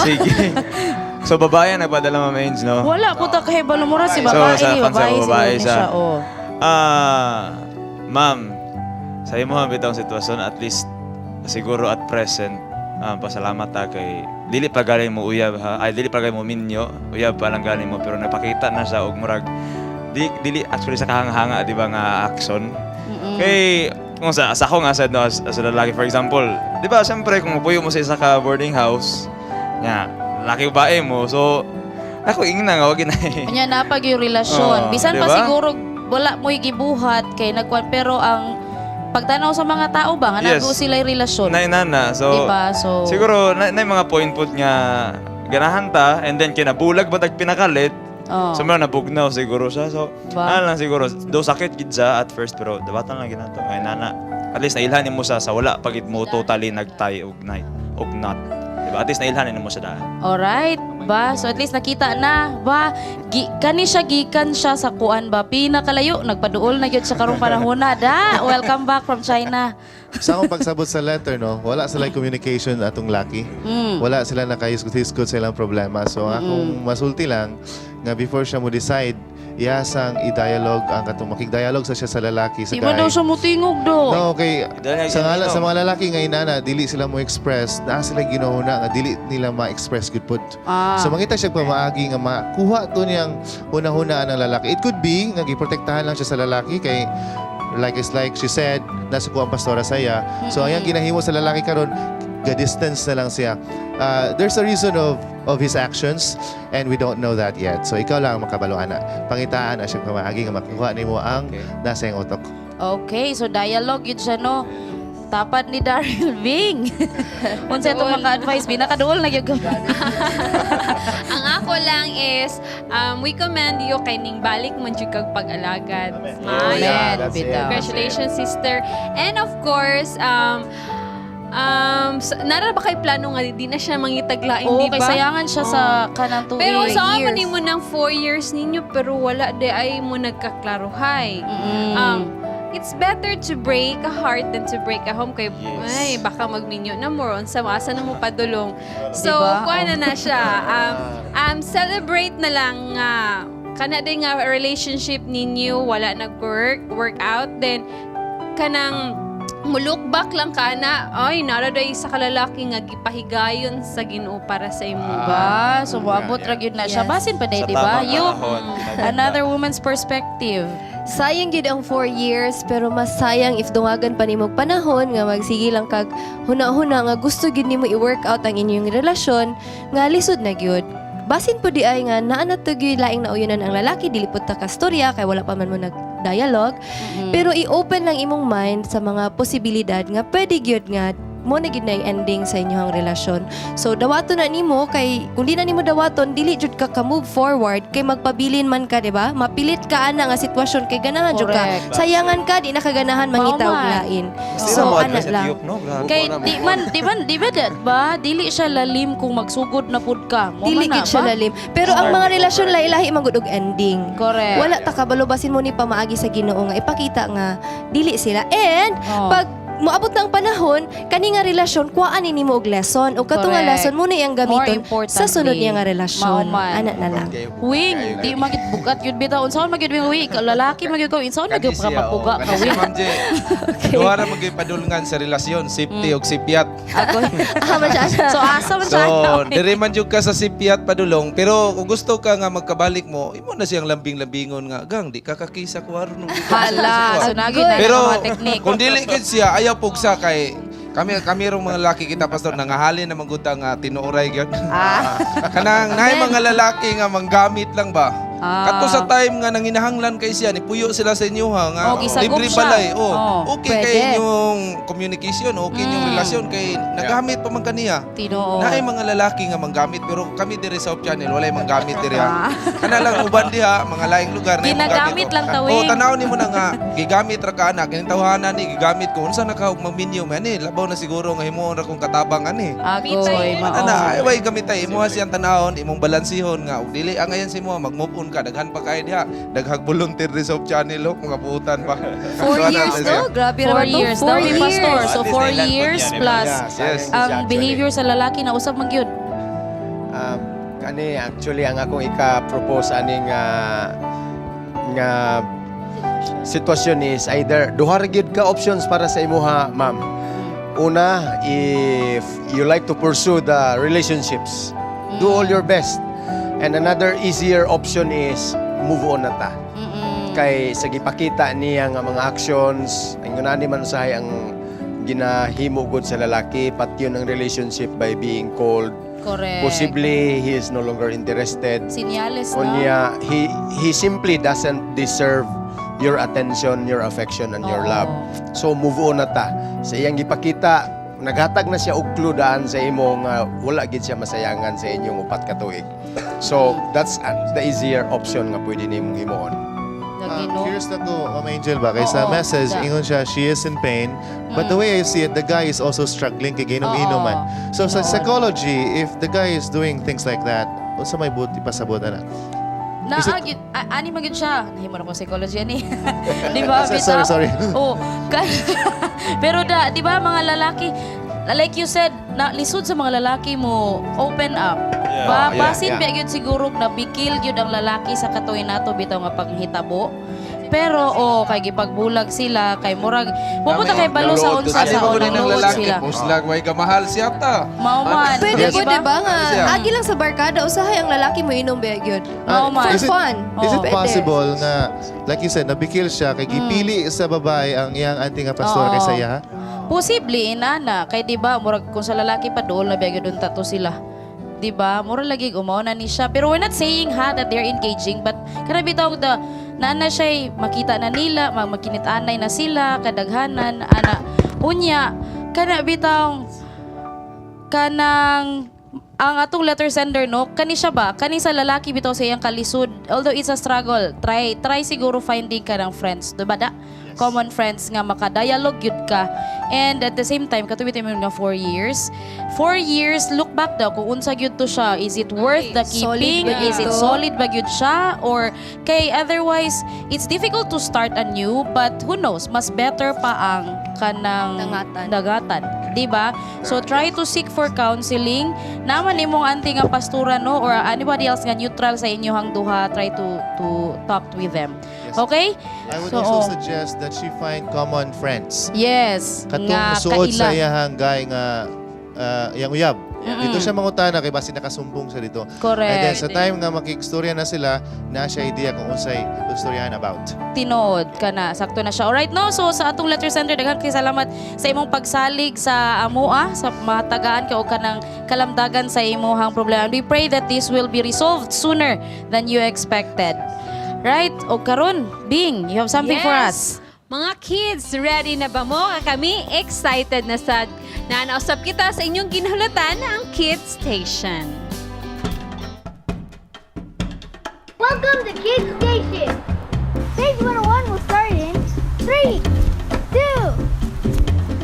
Sige. So, babae nagpadala Ma'am Ange, no? Wala po ta kahibalo mo ra si babae. So, babae siya. Oh. Ma'am, sa imo ang bitang sitwasyon, at least siguro at present, pasalamat ta kay dili pa galing mo uyab ha. Ay dili pa galing mo minyo, uyab pa lang galing mo pero napakita na sa og murag dili actually sa kahanga-hanga di ba nga action. Kay kung sa ako nga sad no as lalaki for example, di ba siyempre kung mapuyo mo sa isa ka boarding house, nya laki bae mo so ako ingin na nga wag na. Nya napag yung relasyon. Bisan diba? pa siguro wala mo'y gibuhat kay nagkuan pero ang pagtanaw sa mga tao ba nga nago sila'y relasyon. Nainana. So, diba? So siguro na mga point nga ganahan ta and then kinabulag ba tag pinakalit. So meron nabugnaw siguro siya. So ano lang siguro do sakit gid siya at first pero dabatan lang ginato. Ay nana. At least nailhanin mo sa wala pagid mo totally nagtay og night og not. Diba? At least nailhanin mo sa daan. Alright. Ba? So at least nakita na ba kani siya gikan siya sa kuan ba pinakalayo nagpaduol na gyud sa karong panahon na da. Welcome back from China. Sa akong pagsabot sa letter no, wala sila communication atong laki. Wala sila nakahisgot sa ilang problema. So akong masulti lang nga before siya mo decide iyasang i-dialogue ang katong makig-dialogue sa siya sa lalaki sa guy. Di ba daw siya mutingog do? No, okay. Sa mga lalaki nga inana, dili sila mo express, naa sila ginuhuna nga dili nila ma-express good put. So mangita siya pamaagi nga makuha to niyang hunahunaan ng lalaki. It could be nga giprotektahan lang siya sa lalaki kay like she said, nasa kuang pastora saya. So ang ginahimo sa lalaki karon, ga-distance na lang siya. There's a reason of his actions and we don't know that yet. So ikaw lang makabaluan na. Pangitaan na siyang pamaagi nga makuha nimo ang nasa iyong utok. Okay, so dialogue yun siya no. Tapat ni Daryl Bing. Unsa itong maka-advise, binakaduol na yun. Ang ako lang is, we commend you kay ning balik mo jud kag pag-alagad. Amen. Congratulations, sister. And of course, nara ba kay plano nga di na siya mangitaglain, di ba? Kay sayangan siya sa kanang 2 years. Pero sa mo nimo ng 4 years ninyo pero wala di ay mo nagkaklaruhay. It's better to break a heart than to break a home kay ay baka magminyo na more on sa asa na mo padulong. So kuha na siya. Celebrate na lang kana din nga relationship ninyo wala nag-work out then kanang Look back lang ka na, ay, naraday sa kalalaki nga gipahigayon sa Ginoo para sa imo. Ba, so moabot ra gyud na siya. Basin pa day, di ba? Another woman's perspective. Sayang gid ang 4 years, pero mas sayang if dungagan pa nimo panahon nga magsige lang kag huna-huna nga gusto gid nimo i-work out ang inyong relasyon nga lisod na gyud. Basin po di ay nga naa na to gyud laing nauyonan ang lalaki, dili pud ta ka storya kay wala pa man mo nag-dialogue. Pero i-open lang imong mind sa mga posibilidad nga pwede gyud nga mo na gid na ending sa inyong relasyon. So dawaton na nimo kay kung di na nimo dawaton dili jud ka move forward kay magpabilin man ka, di ba? Mapilit ka ana nga sitwasyon kay ganahan jud ka. Sayangan ka di na kaganahan mangita og lain. So ana lang. Kay di ba dili siya lalim kung magsugod na pud ka. Dili gid siya lalim. Pero ang mga relasyon lahi-lahi magud og ending. Correct. Wala ta kabalubasin mo ni pamaagi sa Ginoo nga ipakita nga dili sila. And pag moabot na ang panahon, kani nga relasyon, kuhaan ni mo og lesson. O kato nga lesson, muna iyang gamiton sa sunod niya nga relasyon. Ana na lang. Wing, di magit bukat yun bitaw. Unsaon magit wing, lalaki magit ko. Unsaon magit ka mapuga ka wing. Ma'am J, duha ra magipadulngan sa relasyon, safety ug sipiat. So asa man siya. So, diri man jud ka sa sipiat padulong, pero kung gusto ka nga magkabalik mo, imo na siyang lambing-lambingon nga, gang di ka kakisa ko aron. Hala, so nagid na pero mga teknik. kung dili gid siya ayaw pugsa kay kami rong mga lalaki kita pastor nangahalin na magutang tinuoray gyud. Kanang naay mga lalaki nga manggamit lang ba? Kato sa time nga nanginahanglan kay siya, nipuyo sila sa inyo nga libre balay. Okay kay inyong communication, okay inyong relasyon kay nagamit pa man kaniya. Naay mga lalaki nga manggamit pero kami diri sa Hope Channel walay manggamit diri. Kana lang uban diha mga laing lugar na ginagamit lang tawing. tanaw nimo na nga gigamit ra ka ana kini tawhanan ni gigamit ko unsa na ka magminyo man ni labaw na siguro nga himuon ra kong katabang ani. Agoy, Ana, ay gamitay imo siyang tanahon, imong balansihon nga ug dili ang ayan si mo mag-move on ka daghan pa kay diha. Daghang volunteer ri sa Hope Channel mga puutan pa. 4 years no? Grabe naman to. 4 years pastor. So 4 years plus ang Actually. behavior sa lalaki na usab man gyud. Kani actually ang akong ika-propose ani nga sitwasyon is either duha ra gyud ka options para sa imuha, ma'am. Una, if you like to pursue the relationships, do all your best. And another easier option is move on na ta. Kay sa gipakita niya nga mga actions, ang gunani man usahay ang ginahimo gud sa lalaki, pati yun ang relationship by being cold. Correct. Possibly he is no longer interested. Sinyales no? Unya, he simply doesn't deserve your attention, your affection, and your love. So move on na ta. Sa iyang gipakita, naghatag na siya og clue daan sa imo nga wala gid siya masayangan sa inyong 4 ka tuig. So that's the easier option nga pwede nimong himuon. Curious na ko, Ma'am Angel ba? Kay sa message, ingon siya, she is in pain. But the way I see it, the guy is also struggling kay ginom-inuman. So sa psychology, if the guy is doing things like that, unsa may buti pasabot na? Ani magid siya. Nahimo na ko psychology ani. Di ba? Sorry. Pero di ba mga lalaki, like you said, na lisod sa mga lalaki mo open up. Basin ba gyud siguro na bikil gyud ang lalaki sa katuy nato bitaw nga panghitabo. Pero kay gipagbulag sila kay murag pupunta kay balo sa unsa sa unang sila. Muslag way kamahal siya ta. Mauman. Pwede po, di ba nga? Agi lang sa barkada, usahay ang lalaki mo inom ba yun? For fun. Is it possible na, like you said, nabikil siya, kay gipili sa babae ang iyang auntie nga pastor kaysa iya? Posible, inana. Kay di ba murag kung sa lalaki pa doon, labiyag yun tato sila. Di ba? Murag lagi umauna ni siya. Pero we're not saying that they're engaging, but kanabi tawag nana siya makita na nila, magkinit-anay na sila, kadaghanan, ana. Unya, kanabi tawag kanang ang atong letter sender no kani siya ba kani sa lalaki bitaw sa iyang kalisod, although it's a struggle, try siguro finding ka ng friends, diba da? Common friends nga makadialogue yun ka, and at the same time katubit mo nga 4 years, look back daw kung unsa gyud to siya, is it worth the keeping, is it solid ba gyud siya, or kay otherwise it's difficult to start anew, but who knows, mas better pa ang kanang dagatan. di ba? So try to seek for counseling. Naman imong auntie nga pastura no or anybody else nga neutral sa inyong duha, try to talk with them. Okay? I would So, also suggest that she find common friends. yes, Katong nga musuod sa kaila. iyahang guy nga yang uyab. Dito siya mangutana kay basi nakasumbong sa dito. Correct. And then sa time nga makikstorya na sila, na siya idea kung unsay istoryahan about. Tinood ka na. Sakto na siya. Alright, no? So, sa atong letter center, daghan kay salamat sa imong pagsalig sa amoa, sa matagaan ka o kanang kalamdagan sa imuhang problema. And we pray that this will be resolved sooner than you expected. Right? O karon, Bing, you have something for us. Mga kids, ready na ba mo? Kami excited na sa nanausap kita sa inyong ginahulutan ang Kids Station. Welcome to Kids Station. Page 101 will start in 3, 2,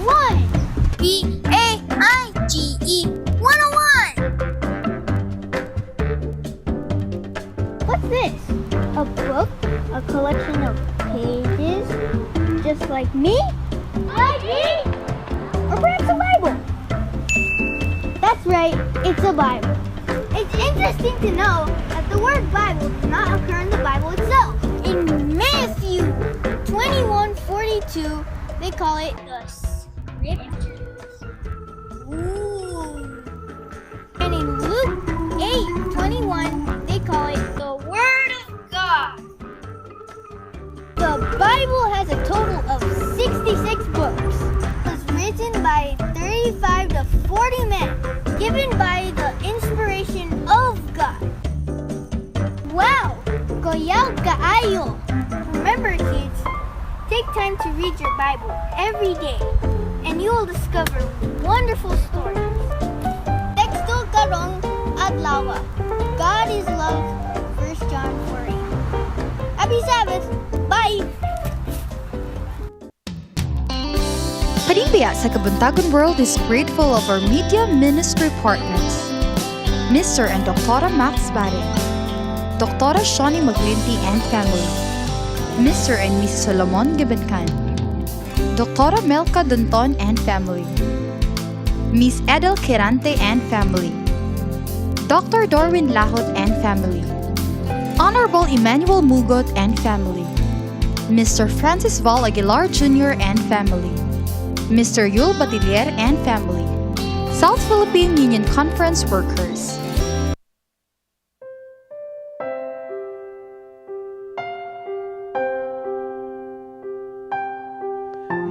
1. B-A-I-G-E 101. What's this? A book? A collection of pages? Just like me? Like me? Or perhaps a Bible? That's right, it's a Bible. It's interesting to know that the word Bible does not occur in the Bible itself. In Matthew 21:42, they call it the Scriptures. Ooh. And in Luke 8:21, they call it the Word of God. The Bible has a total of 66 books. It was written by 35 to 40 men, given by the inspiration of God. Wow! Goyaw kaayo! Remember, kids, take time to read your Bible every day, and you will discover wonderful stories. Texto karong adlaw. God is love. 1 John 4:8. Happy Sabbath! Bye! Panimbiya sa Kabuntagon World is grateful of our media ministry partners. Mr. and Dr. Max Barin, Dr. Shani Maglinti and family, Mr. and Mrs. Solomon Gibenkan, Dr. Melka Dunton and family, Miss Edel Kirante and family, Dr. Dorwin Lahot and family, Honorable Emmanuel Mugot and family, Mr. Francis Val Aguilar Jr. and family, Mr. Yul Batilier and family, South Philippine Union Conference workers.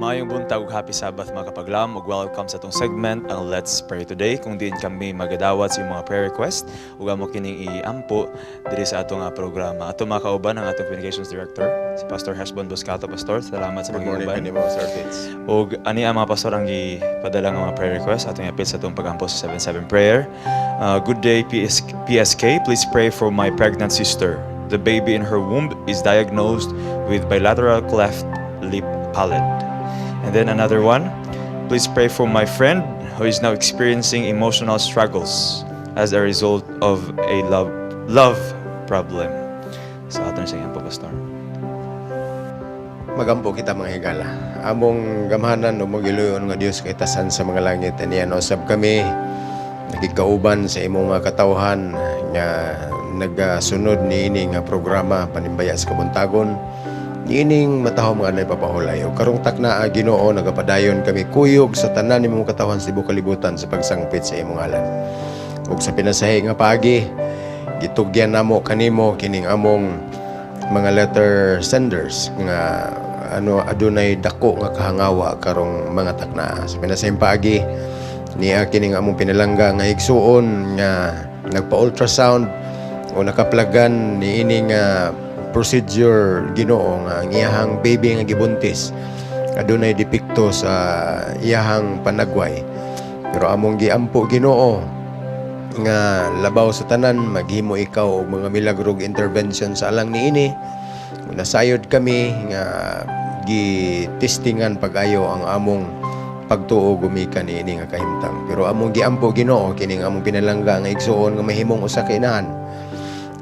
Maayong buntag ug happy Sabbath mga kapaglam ug welcome sa atong segment ang Let's Pray Today kung diin kami magadawat sa mga prayer request ug amo kining iampo diri sa atong programa. Ato mga kauban ang atong communications director si Pastor Hashbon Boscato. Pastor, salamat sa pag-iuban. Ug ani ang mga pastor ang gipadala nga mga prayer request atong iapil sa atong pagampo sa 77 prayer. Good day PSK, please pray for my pregnant sister. The baby in her womb is diagnosed with bilateral cleft lip palate. And then another one, please pray for my friend who is now experiencing emotional struggles as a result of a love problem. Sa aton sa iyang Pastor. Magampo kita mga higala. Among gamhanan o magiluyon nga Dios kay tasan sa mga langit. Aniyan usab kami nagikauban sa imong mga katawhan nga nagasunod niini nga programa Panimbaya sa Kabuntagon. Niining mataho mga anay papahulay. O karong takna Ginoo nagapadayon kami kuyog sa tanan nimong katawhan sa tibuok kalibutan sa pagsangpit sa imong ngalan. Ug sa pinasahi nga paagi, gitugyan namo kanimo kining among mga letter senders nga adunay dako nga kahangawa karong mga takna. Sa pinasahing paagi, niya kining among pinalangga nga igsuon nga nagpa-ultrasound o nakaplagan niini nga procedure Ginoo nga ang iyahang baby nga gibuntis adunay depekto sa iyahang panagway. Pero among giampo Ginoo nga labaw sa tanan maghimo ikaw og mga milagrog intervention sa alang niini. Nasayod kami nga gi-testingan pag-ayo ang among pagtuo gumikan niini nga kahimtang. Pero among giampo Ginoo kining among pinalangga nga igsuon nga mahimong usa ka inahan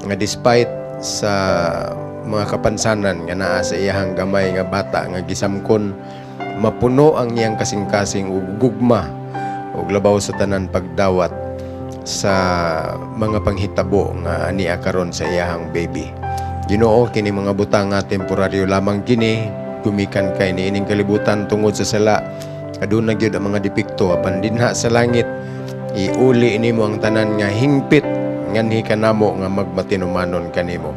nga despite sa mga kapansanan nga naa sa iyahang gamay nga bata nga gisamkon mapuno ang iyang kasing-kasing ug gugma ug labaw sa tanan pagdawat sa mga panghitabo nga ania karon sa iyahang baby. Ginoo, kini mga butang nga temporaryo lamang kini, gumikan kay niining kalibutan tungod sa sala. Aduna gyud ang mga depekto apan dinha sa langit iuli nimo ang tanan nga hingpit nganhi kanamo nga magmatinumanon kanimo.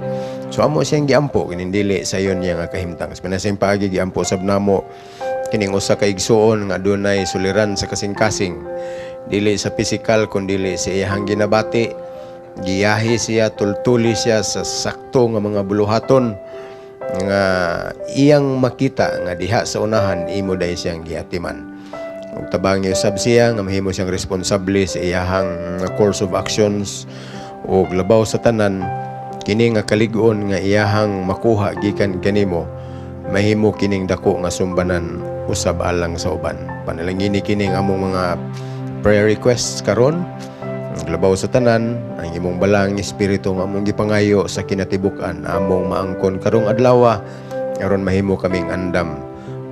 So amo siyang giampo kining dili sa iyon niya nga kahimtang. Pinasayang paagi giampo sab namo kining usa ka igsuon nga adunay suliran sa kasing-kasing. Dili sa pisikal kundi sa iyang ginabati. Giyahi siya, tultuli siya sa sakto nga mga buluhaton nga iyang makita nga diha sa unahan imo day siyang giatiman. Ug tabang niya sab siya nga mahimo siyang responsable sa iyahang course of actions ug labaw sa tanan kini nga kalig-on nga iyahang makuha gikan kanimo mahimo kining dako nga sumbanan usab alang sa uban. Panalangini kini ang among mga prayer requests karon. Labaw sa tanan ang imong balang espiritu nga among gipangayo sa kinatibuk-an among maangkon karong adlaw aron mahimo kaming andam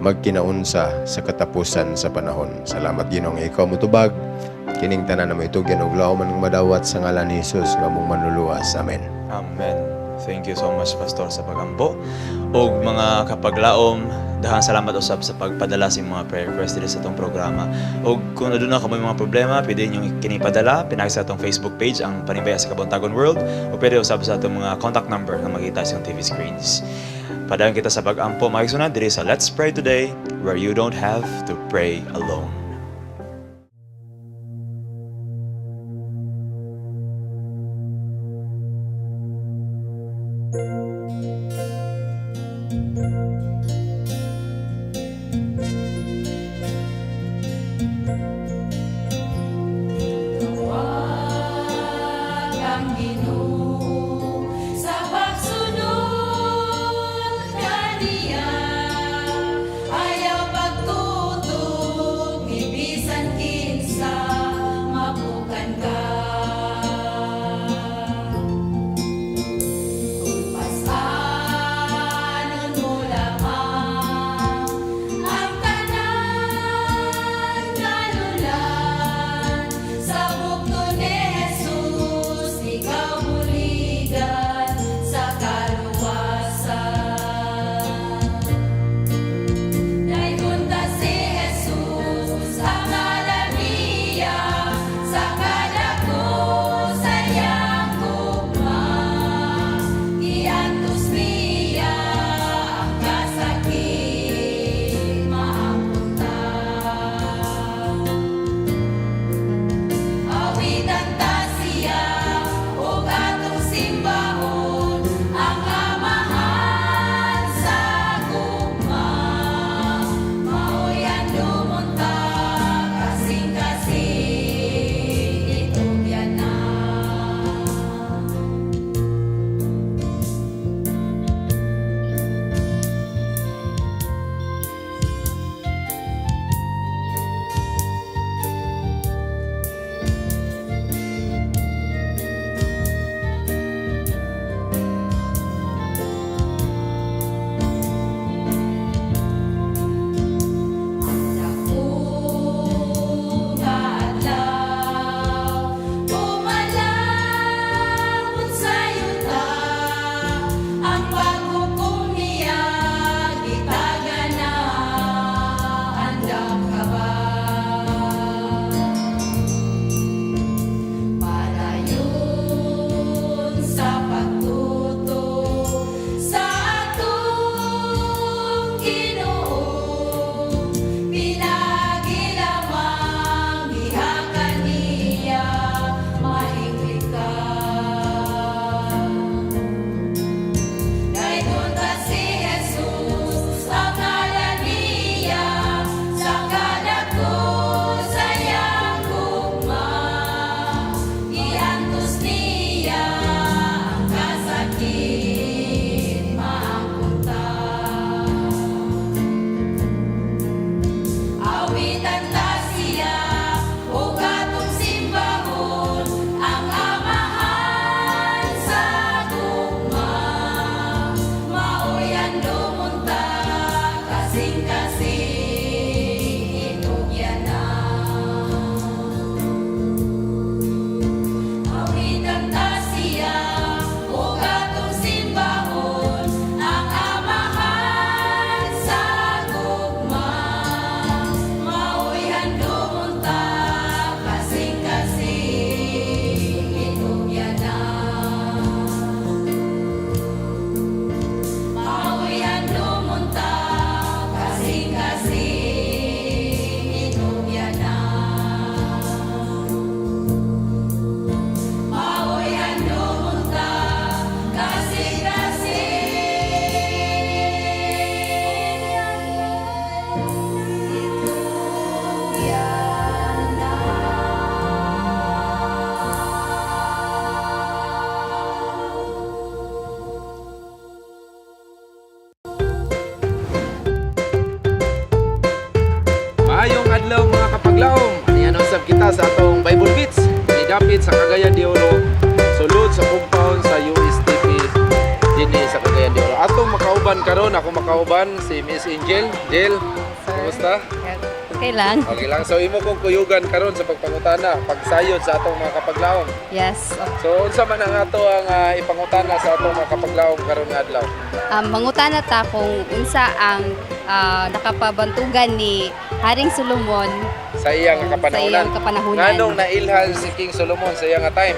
magkinaunsa sa katapusan sa panahon. Salamat Ginoong ikaw mutubag kining tanan na maitugyan og laom man madawat sa ngalan ni Hesus nga among manluluwas. Amen. Amen. Thank you so much, Pastor, sa pagampo. O mga kapaglaom, dahan salamat usab sa pagpadala sa mga prayer request dito sa itong programa. O kung aduna ka may mga problema, pwede nyo kinipadala. Pinag sa itong Facebook page, ang Panibaya sa Kabuntagon World. O pwede usab sa itong mga contact number na makita sa TV screens. Padayon kita sa pagampo. Makisunod dito sa Let's Pray Today, where you don't have to pray alone. Ayaw pagtutok ta sa atong Bible Beats. Idapit sa Cagayan de Oro. Sulod sa compound sa USTP dinhi sa Cagayan de Oro. Atong makauban karon, ako makauban si Miss Angel. Jel, kumusta? Okay lang. Okay lang. So imo kong kuyugan karon sa pagpangutana, pagsayod sa atong mga kapaglaom. Yes. So unsa man ang ato ang ipangutana sa atong mga kapaglaom karon nga adlaw? Mangutana ta kung unsa ang nakapabantugan ni Haring Solomon Sa iyang kapanahunan. Nganong nailhan si King Solomon sa iyang time.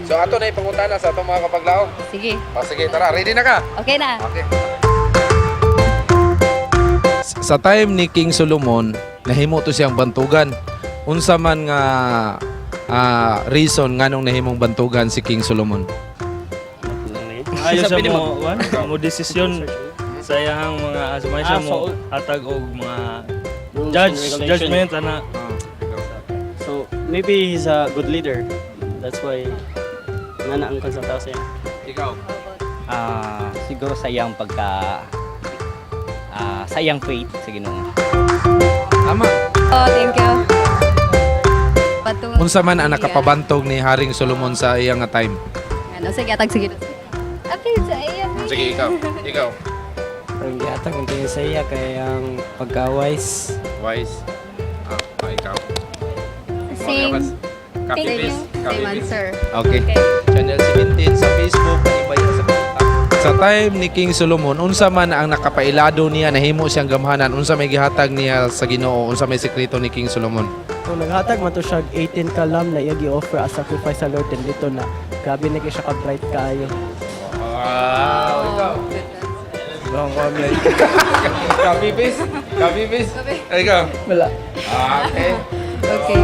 So ato na ipangutana sa atong mga kapaglaom. Sige. Sige, tara, ready na ka? Okay na. Okay. Sa time ni King Solomon, nahimo to siyang bantugan. Unsa man nga reason nganong nahimong bantugan si King Solomon? Ayo sa mo desisyon sa iyang mga sumay siya mo hatag og mga judgment ana. So maybe he's a good leader. That's why nana ang konsultaw sa iya. Ikaw? Siguro sa iyang sa iyang faith sa Ginoo. Tama. Oh, thank you. Unsa man ang nakapabantog ni Haring Solomon sa iyang time? Ano, sige, atag sige. Okay, sa iya. Sige, ikaw. Ang gihatag ang tingin sa iya kay ang pagka-wise. Wise. Ikaw. Same. Copy Thank you. paste. Same answer. Okay. Channel 17 sa Facebook, panibaya sa kontak. Sa time ni King Solomon, unsa man ang nakapailado niya, nahimo siyang gamhanan, unsa may gihatag niya sa Ginoo, unsa may sekreto ni King Solomon? So naghatag man to siya 18 kalam na iya gi-offer as sacrifice sa Lord and dito na grabe na siya ka-bright kaayo. Wow, ikaw. Long comment. Copy paste? Ikaw? Wala. Okay. Okay.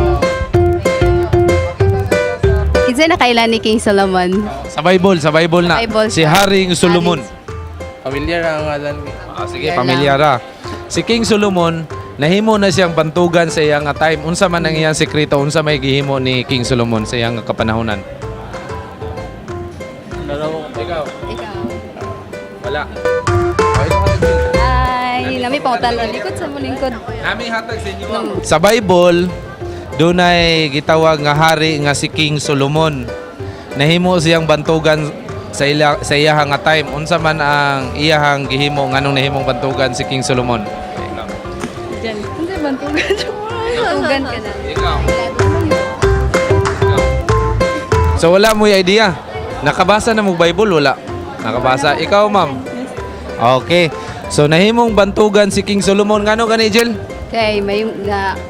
Kinsa na kailan ni King Solomon? Sa Bible na. Bible Si Haring Solomon. Pamilyar ang ngalan. Sige, pamilyar ra. Si King Solomon, nahimo na siyang bantugan sa iyang time. Unsa man ang iyang sekreto, unsa may gihimo ni King Solomon sa iyang kapanahunan? Ikaw. Wala. Ay, nami pangutan likod sa mo lingkod. Nami hatag sa inyo. Sa Bible, dunay gitawag nga hari nga si King Solomon. Nahimo siyang bantugan sa iyahang nga time. Unsa man ang iyahang gihimo nganong nahimong bantugan si King Solomon? Diyan. Unsa bantugan siya? Bantugan ka na. Ikaw. So wala mo idea. Nakabasa na mo Bible wala? Nakabasa. Ikaw, ma'am. Okay. So nahimong bantugan si King Solomon ngano gani Jill? Okay, may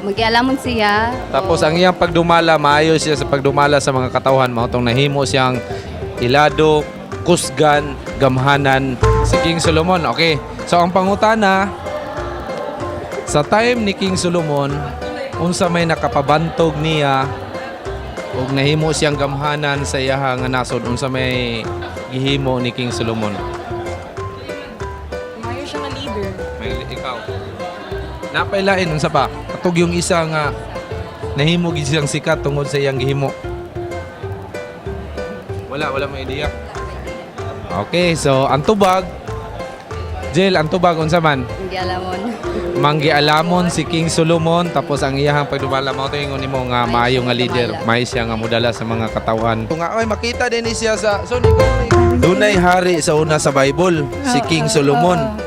magialamon siya. Tapos ang iyang pagdumala, maayos siya sa pagdumala sa mga katawhan. Mautong nahimo siyang ilado, kusgan, gamhanan si King Solomon. Okay. So ang pangutana, sa time ni King Solomon, unsa may nakapabantog niya ug nahimo siyang gamhanan sa iyang nga nasod, unsa may gihimo ni King Solomon? Mayo siya nga leader. May ikaw. Napailain unsa pa? Katog yung isa nga nahimo gid siyang sikat tungod sa iyang gihimo. Wala mo idea. Okay, so ang tubag, Jill, ang tubag unsa man? Magialamon. Manggialamon si King Solomon, tapos ang iyahang pagdumala mao to ingon nimo nga maayo nga leader, may siya nga modala sa mga katawhan. Nga oy makita din ni siya sa dunay hari sa una sa Bible, si King Solomon.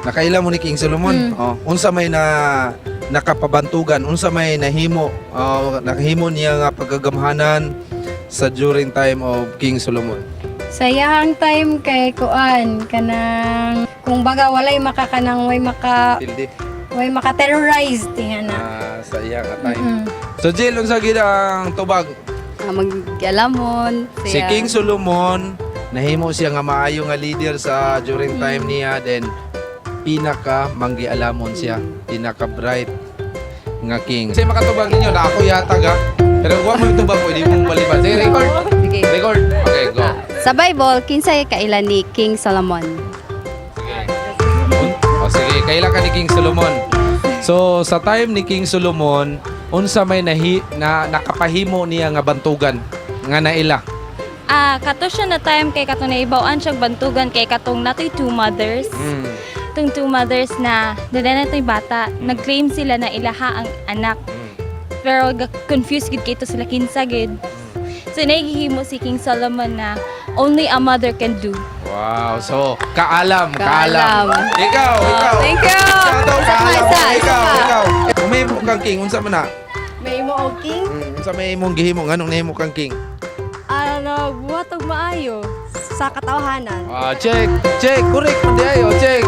Nakaila mo ni King Solomon. Unsa may nakapabantugan, unsa may nahimo, nakahimo niya nga pagagamhanan sa during time of King Solomon. Sa iyang time kay kuan kanang kung baga walay makakanang way maka-terrorize tingana. Sa iyang time. So Jill, unsa gid ang tubag? Magialamon Si King Solomon nahimo siya nga maayo nga leader sa during time niya, then pinaka manggialamon siya, pinaka bright nga king. Kasi makatubag ninyo na ako yatag ha. Pero huwag mo itubag, pwede mong maliban. Sige, record. Record. Okay, go. Sa Bible, kinsay kailan ni King Solomon? Sige, kailan ka ni King Solomon? So, sa time ni King Solomon, unsa may nakapahimo niya nga bantugan nga naila? Kato siya na time kay katong naibawaan siyang bantugan kay katong natoy two mothers. Itong two mothers na dala na ito'y bata, nag-claim sila na ilaha ang anak. Pero confused gid kay to sila kinsa gid. So naghihimo si King Solomon na only a mother can do. Wow, so kaalam. Ikaw. Thank you. Ikaw. May mo kang king, unsa man na? May mo og king? Unsa may imong gihimo, nganong nahimo kang king? Ano, buhat og maayo sa katawhanan. Check. Correct man di ayo. Check.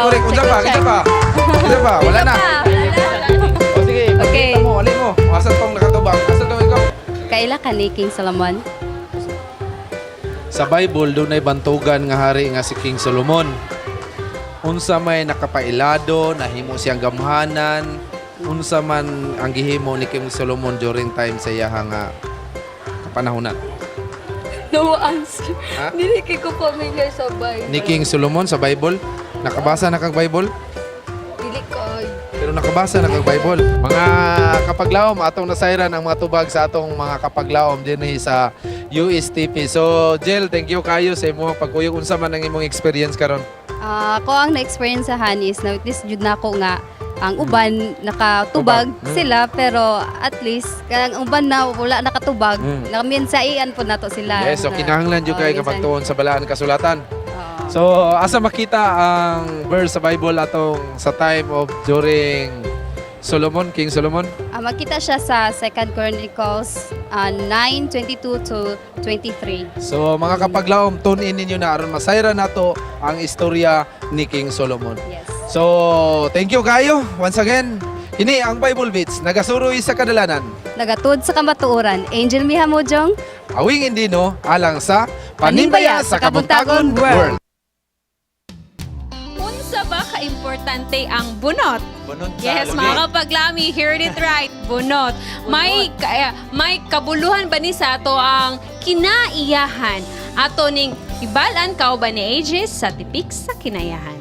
Correct. Unsa pa? Wala na. O sige, Okay. pakita mo, alin mo. Asa tong nakatubang? Asa tong ikaw? Kaila ka ni King Solomon? Sa Bible, doon ay bantugan nga hari nga si King Solomon. Unsa may nakapailado, nahimo siyang gamhanan, unsa man ang gihimo ni King Solomon during time sa iya nga kapanahonan. No answer. Ha? Dili kay ko familiar sa Bible. Ni King Solomon sa Bible, nakabasa na kag Bible? Dili ko. Pero nakabasa na kag Bible. Mga kapaglawom, atong nasayran ang mga tubag sa atong mga kapaglawom din sa USTP. So, Jel, thank you kayo sa imong pagkuyog. Unsa man ang imong experience karon? Ako ang na-experience is na witness jud nako nga ang uban nakatubag sila pero at least ang uban na wala nakatubag naminsaian po nato sila. Yes, so kinahanglan jud kay kapag tuon sa balaan kasulatan. So, asa makita ang verse sa Bible atong sa time of during Solomon, King Solomon? Makita siya sa 2 Chronicles 9:22 to 23. So, mga kapaglawom, tune in ninyo na aron masayra nato ang istorya ni King Solomon. Yes. So, thank you kayo once again. Kini ang Bible Beats, nagasuroy sa kadalanan. Nagatud sa kamatuoran, Angel Mihamojong. Awing Indino, alang sa Panimbaya sa Kabuntagon World. Unsa ba ka-importante ang bunot? Bunot sa Yes, lubi. mga kapaglami, heard it right, bunot. May kabuluhan ba ni sa ato ang kinaiyahan? Ato ning ibalan kauban ni Aegis sa tipik sa kinayahan.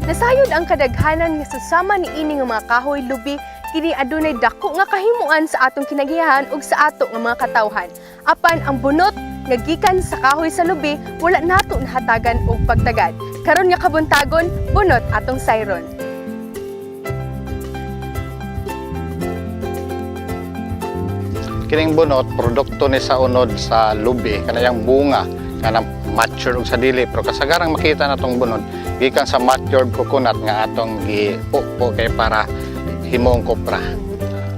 Nasayod ang kadaghanan nga susama ni ini nga mga kahoy lubi kini adunay dako nga kahimuan sa atong kinagihan ug sa ato nga mga katawhan. Apan ang bunot nga gikan sa kahoy sa lubi wala nato nahatagan og pagtagad. Karon nga kabuntagon, bunot atong sayron. Kining bunot produkto ni sa unod sa lubi kanayang bunga nga mature og sa dili pero kasagarang makita natong bunot gikan sa matured coconut nga atong gipupo kay para himong kopra.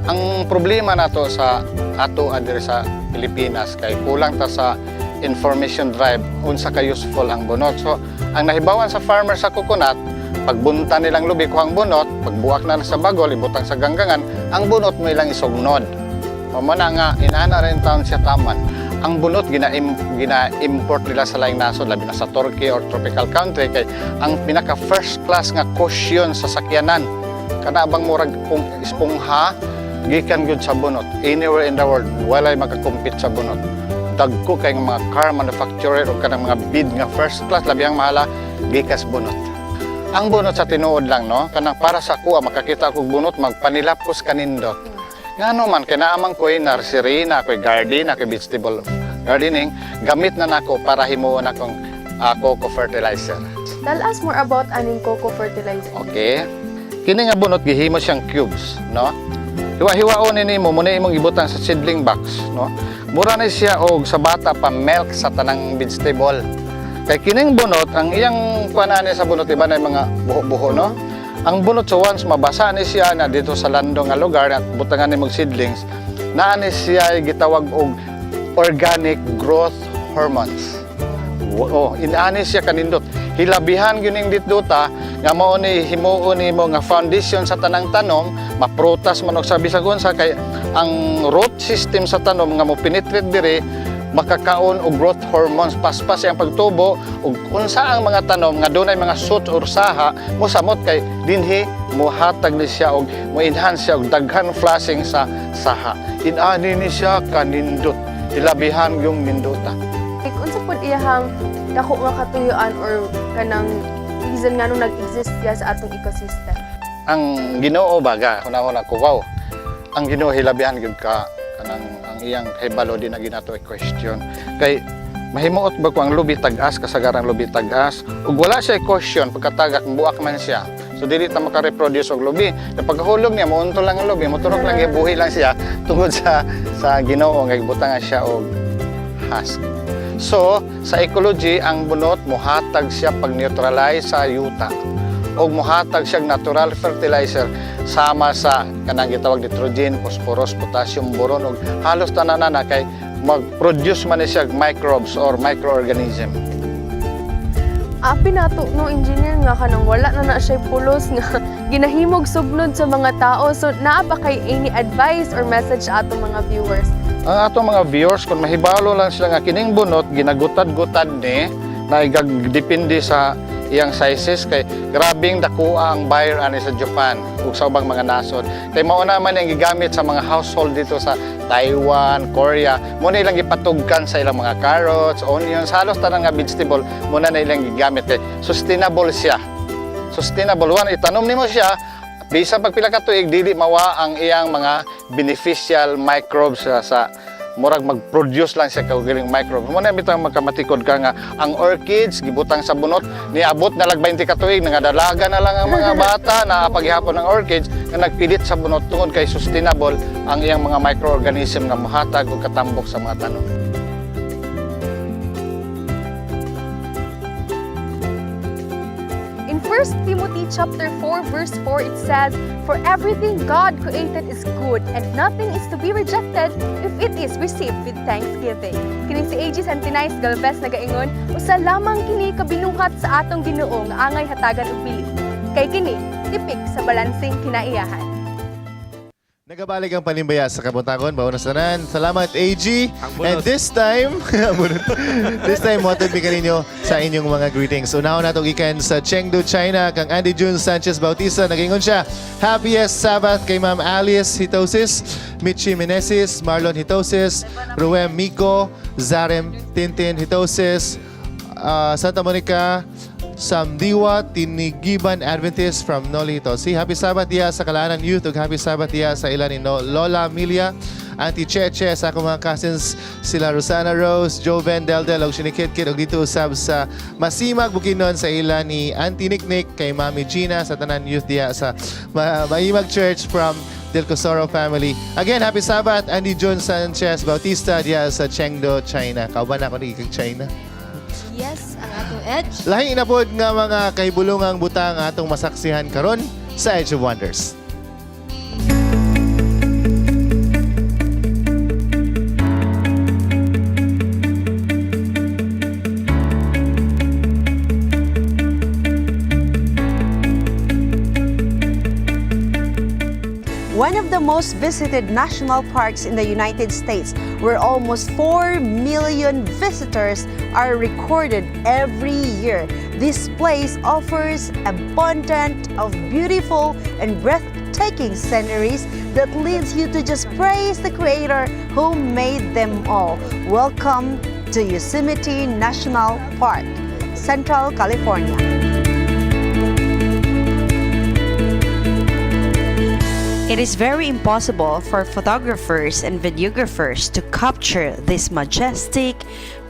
Ang problema nato sa ato adiri sa Pilipinas kay kulang ta sa information drive unsa ka useful ang bunot. So ang nahibawan sa farmer sa coconut pagbunta nilang lubi kuhang bunot, pagbuak na sa bagol ibutang sa ganggangan, ang bunot mo ilang isugnod. Mamana nga inana rin taon siya taman. Ang bunot gina-import nila sa laing nasod labi na sa Turkey or tropical country kay ang pinaka first class nga cushion sa sakyanan kana bang murag kung espongha gikan gyud sa bunot. Anywhere in the world walay makakompete sa bunot. Dagko kay mga car manufacturer o kanang mga bid nga first class labi ang mahala gikas bunot. Ang bunot sa tinuod lang no kanang para sa kuha makakita kog bunot magpanilapos kanindot. Ngano man kay naamang ko'y nursery na ko'y garden na ko'y vegetable gardening gamit na nako para himuon akong coco fertilizer. Tell us more about aning coco fertilizer. Okay. Kini nga bunot gihimo siyang cubes, no? Hiwa-hiwaon nimo mo na imong ibutang sa seedling box, no? Mura na siya og sa bata pa milk sa tanang vegetable. Kay kining bunot ang iyang kuanane sa bunot iba na mga buho-buho, no? Ang bunot so once mabasa ni siya na dito sa landong nga lugar at butangan ni mong seedlings, naani siya gitawag og organic growth hormones. Inaani siya kanindot. Hilabihan gining ditduta nga mao ni himuon nimo nga foundation sa tanang tanom, maprutas man og sa bisag unsa kay ang root system sa tanom nga mo penetrate diri makakaon og growth hormones paspas ang pagtubo ug unsa ang mga tanom nga dunay mga shoot or saha mo samot kay dinhi mohatag ni siya og mo enhance siya og daghan flashing sa saha. Inani ni siya kanindot. Ilabihan yung nindota. Unsa pud iyang dako nga katuyuan or kanang reason nga nung nag-exist siya sa atong ecosystem? Ang Ginoo baga kuna-una kuwaw. Ang Ginoo hilabihan gyud ka kanang ang iyang hibalo din na ginato question kay mahimuot ba ko ang lubi tag-as kasagarang lubi tag-as ug wala siya question pagkatagak buak man siya So dili ta maka-reproduce og lubi. Kapag hulog niya muunto lang ang lubi, moturok lang gibuhi lang siya tungod sa Ginoo nga gibutangan siya og husk. So sa ecology ang bunot mohatag siya pag neutralize sa yuta o mohatag siya natural fertilizer sama sa kanang gitawag nitrogen, phosphorus, potassium, boron ug halos tanan na kay mag-produce man siya microbes or microorganism. Api nato no engineer nga kanang wala na siya pulos nga ginahimog sugnod sa mga tao. So naa ba kay any advice or message ato mga viewers? Ang ato mga viewers kung mahibalo lang sila nga kining bunot ginagutad-gutad ni na depende sa iyang sizes kay grabing dakuha ang buyer ani sa Japan ug sa ubang mga nasod kay mao na man ang gigamit sa mga household dito sa Taiwan, Korea mo na ilang ipatugkan sa ilang mga carrots, onions, halos tanang nga vegetable mo na ilang gigamit kay sustainable siya. Sustainable one itanom nimo siya bisan pag pila ka tuig dili mawa ang iyang mga beneficial microbes sa murag mag-produce lang siya kaugaling microbe. Muna bitang magkamatikod ka nga ang orchids gibutang sa bunot niabot na lag 20 ka tuig nangadalaga na lang ang mga bata na paghihapon ng orchids nga nagpilit sa bunot tungod kay sustainable ang iyang mga microorganism nga mohatag og katambok sa mga tanom. In 1 Timothy chapter 4 verse 4 it says, "For everything God created is good, and nothing is to be rejected if it is received with thanksgiving." Kini si A.G. Santinais Galvez nagaingon, usa lamang kini kabinuhat sa atong Ginoo nga angay hatagan og bili. Kay kini tipik sa balansing kinaiyahan. Nagabalik ang panimbaya sa Kabuntagon. Baon na sanan. Salamat, AG. And this time, matod mi kaninyo sa inyong mga greetings. Unahon natong ikan sa Chengdu, China, kang Andy June Sanchez Bautista. Nagingon siya, happiest Sabbath kay Ma'am Alice Hitosis, Michi Menesis, Marlon Hitosis, Ruem Miko, Zarem Tintin Hitosis, Santa Monica, Samdiwa, Tinigiban Adventist from Noli Hitosi. Happy Sabbath diya sa Kalanan Youth ug happy Sabbath diya sa ilan ni Lola Amelia, Auntie Cheche, sa akong mga cousins sila Rosana Rose, Joven Deldel ug Shinikit-kit ug dito usab sa Masimag Bukidnon sa ilan ni Auntie Nicknick kay Mami Gina sa tanan youth diya sa Maimag Church from Del Cosoro family. Again, happy Sabbath, Andy John Sanchez Bautista diya sa Chengdu, China. Kauban ako ni China. Yes, ang atong Edge. Lahi inapod nga mga kahibulungang butang atong masaksihan karon sa Edge of Wonders. One of the most visited national parks in the United States, where almost 4 million visitors are recorded every year. This place offers abundant of beautiful and breathtaking sceneries that leads you to just praise the Creator who made them all. Welcome to Yosemite National Park, Central California. It is very impossible for photographers and videographers to capture this majestic,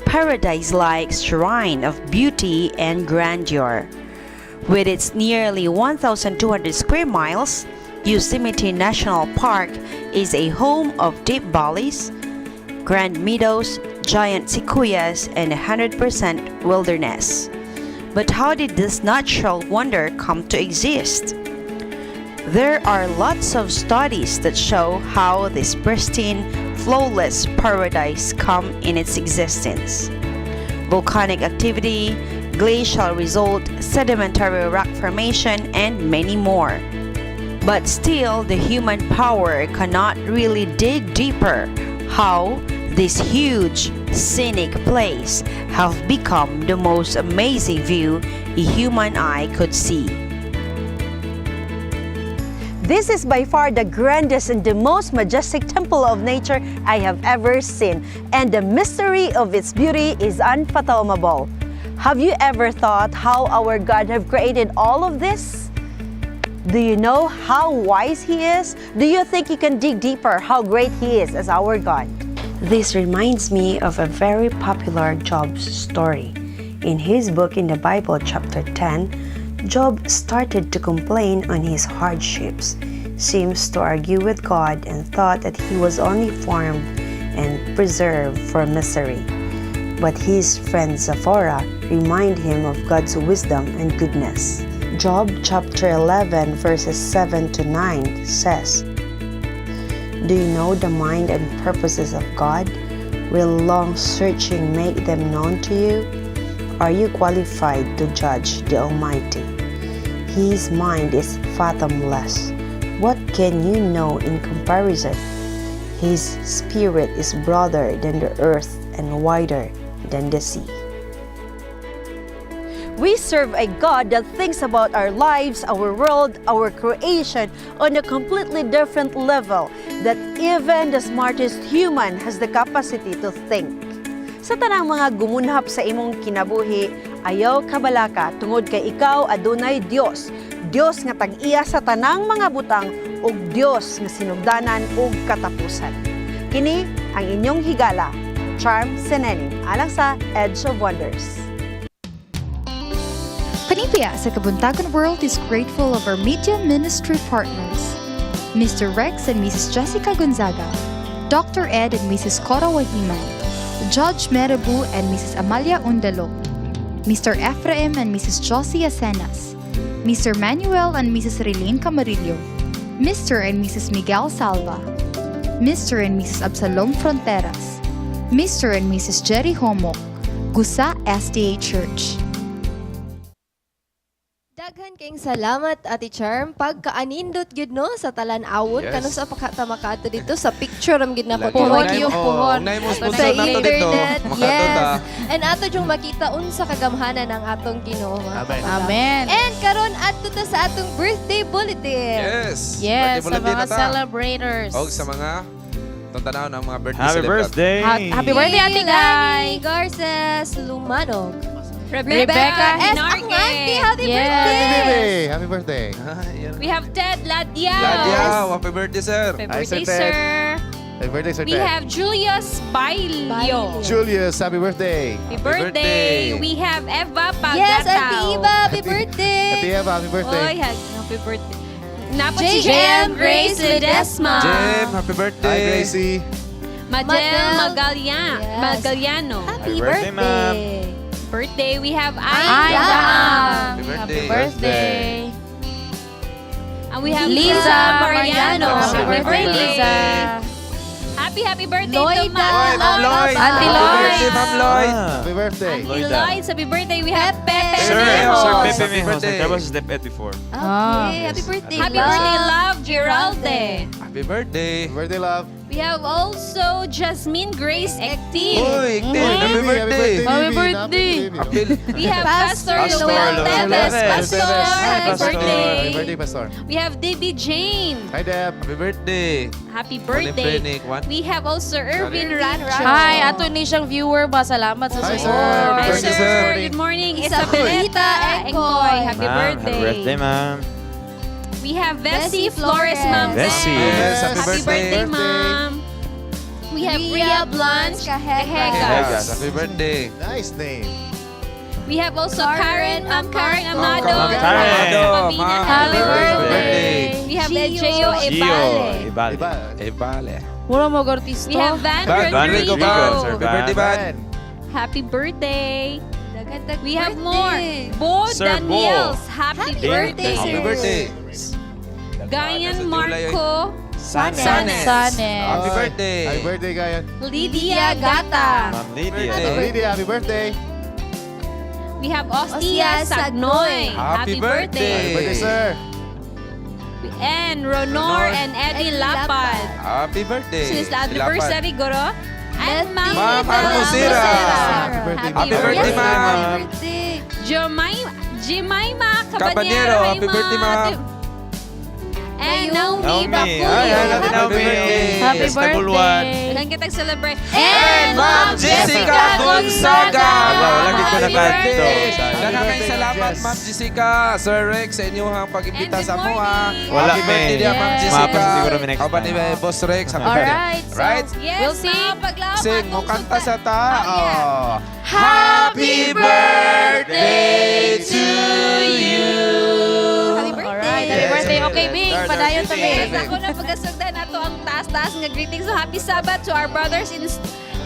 paradise-like shrine of beauty and grandeur. With its nearly 1,200 square miles, Yosemite National Park is a home of deep valleys, grand meadows, giant sequoias, and 100% wilderness. But how did this natural wonder come to exist? There are lots of studies that show how this pristine, flawless paradise come in its existence. Volcanic activity, glacial result, sedimentary rock formation, and many more. But still, the human power cannot really dig deeper how this huge, scenic place have become the most amazing view a human eye could see. This is by far the grandest and the most majestic temple of nature I have ever seen, and the mystery of its beauty is unfathomable. Have you ever thought how our God have created all of this? Do you know how wise He is? Do you think you can dig deeper how great He is as our God? This reminds me of a very popular Job's story. In his book in the Bible, chapter 10, Job started to complain on his hardships, seems to argue with God, and thought that he was only formed and preserved for misery. But his friend Zipporah reminded him of God's wisdom and goodness. Job chapter 11 verses 7 to 9 says, "Do you know the mind and purposes of God? Will long searching make them known to you? Are you qualified to judge the Almighty? His mind is fathomless. What can you know in comparison? His spirit is broader than the earth and wider than the sea." We serve a God that thinks about our lives, our world, our creation on a completely different level that even the smartest human has the capacity to think. Sa tanang mga gumunhap sa imong kinabuhi, ayaw kabalaka tungod kay ikaw adunay Dios. Dios nga tag-iya sa tanang mga butang ug Dios nga sinugdanan ug katapusan. Kini ang inyong higala, Charm Senening, alang sa Edge of Wonders. Panipaya sa Kabuntagon World is grateful of our media ministry partners, Mr. Rex and Mrs. Jessica Gonzaga, Dr. Ed and Mrs. Cora Wahiman, Judge Merabu and Mrs. Amalia Undalo, Mr. Ephraim and Mrs. Josie Asenas, Mr. Manuel and Mrs. Relene Camarillo, Mr. and Mrs. Miguel Salva, Mr. and Mrs. Absalom Fronteras, Mr. and Mrs. Jerry Homok, Gusa SDA Church. Daghan kayong salamat, Ate Charm. Pagkaanindot yun, no, sa talan-awon. Yes. Kano sa pagkatama ka dito sa picture am gid na ko. Lagi. Puhon Unay yung mo- puhon. unay mo Sa sponsor nato dito. internet. Makadto ta. Yes. And ato yung makita unsa kagamhanan ng atong Ginoo. mga Amen. kapatid. Amen. And karon adto ta sa atong birthday bulletin. Yes. Yes, Birthday sa bulletin mga na ta. celebrators. O sa mga tantanaw ng mga birthday Happy celebrant. birthday! Happy birthday, Ate Guy! Garces Lumanog. Rebecca S. Hinarque. Ang auntie, happy Yes. birthday! Happy birthday. We have Ted Ladiao. Ladiao, happy birthday, sir. Happy Hi, birthday, Sir Ted. sir. Happy birthday, Sir We Ted. have Julius Bailio. Julius, happy birthday. Happy birthday. birthday. We have Eva Pagatao. Yes, Auntie Eva, happy birthday! Happy Eva, happy birthday. Oy, happy birthday. Napot si JM Grace Ledesma. Jem, happy Hi, birthday. Gracie. Madel Madel. Magaliano. Yes. Magaliano. Happy birthday, birthday! Birthday, we have Aida. Aida. Happy Happy birthday. birthday. And we have Liza Liza Mariano. Happy birthday, Liza. Happy birthday Lloyd to Ma'am Ma'am Lloyd. Auntie Happy Lloyd. birthday, Ma'am Lloyd. Happy birthday. Auntie Lloyd. Lloyd, happy birthday. We have Pepe Sir, Mejos. Sir Happy Pepe Mejos. birthday. That was step 84. Okay, happy birthday, Happy love. birthday, Love Geralde. Happy birthday. Happy birthday, love. We have also Jasmine Grace Ektin. Uy, Iktin, happy birthday. Happy Bibi. birthday. Apil. We have Pastor Pastor Noel Noel Teves. Teves. Pastor, Hi, happy Pastor. Happy birthday. birthday, Pastor. We have Debbie Jane. Hi, Deb. Happy birthday. Happy Olive birthday. Benic, one. We have also Irvin Rancho. Hi, ato ni siyang viewer ba? Salamat sa Hi, sir. support. Hi, Happy sir. birthday. Good morning. Isabelita Isabelita Engkoy. Happy Ma'am, birthday. happy birthday, ma'am. We have Bessie Bessie Flores, Ma'am. Bessie. Yes, happy Happy birthday, birthday. Ma'am. We have Rhea Blanche Cahegas. Yes, happy birthday. Nice name. We have also Karen Amado. Karen. Ma'am, Happy birthday. We have Gio Gio. Ibale. Ibali. Diba? Bale. Wala mo artista. We have Van Van Rodrigo. Rodrigo. Sir Happy birthday, Van. Man. Happy birthday. Dagdag We have birthday. more. Bo Sir Bo. Daniels. Happy Happy birthday, birthday. Happy sir. birthday. Gayan Sa July, Marco. Sanes. Sanes. Sanes. Happy Hi. birthday. Happy birthday, Gayan. Lydia Gata. Ma'am Lydia. Lydia, happy birthday. We have Ostia Ostia Sagnoy. Happy Happy birthday, birthday. sir. And Ronor and Eddie Lapad. Happy birthday. Since the Silapan. anniversary, Goro. And Ma'am Ma'am Ida Almosira. Happy birthday, Happy birthday, Yes, ma'am. happy birthday. Jemima Cabanero, happy birthday, ma'am. And Mayumi Naomi. Bakuyo. Ay, happy Naomi. Happy Yes, Taguluan. birthday. Daghang kitang celebrate. And Ma'am Jessica Gonzaga! Wala gid ko na kanto. Daghang salamat, Ma'am Jessica. Sir Rex, sa inyong pag-imbita sa mo. Wala, Happy birthday may. niya, Ma'am Jessica. Mapas siguro may next Aba ni time. Boss Rex. Happy Alright, so Right? Yes, we'll see. mga paglaban. Sing, mo kanta sa tao. Happy birthday to you! Happy birthday. Alright, happy birthday. Okay, Bing, padayon to Yes, Bing. ako na pagasugdan nato ang taas-taas nga greetings. So happy Sabbath to our brothers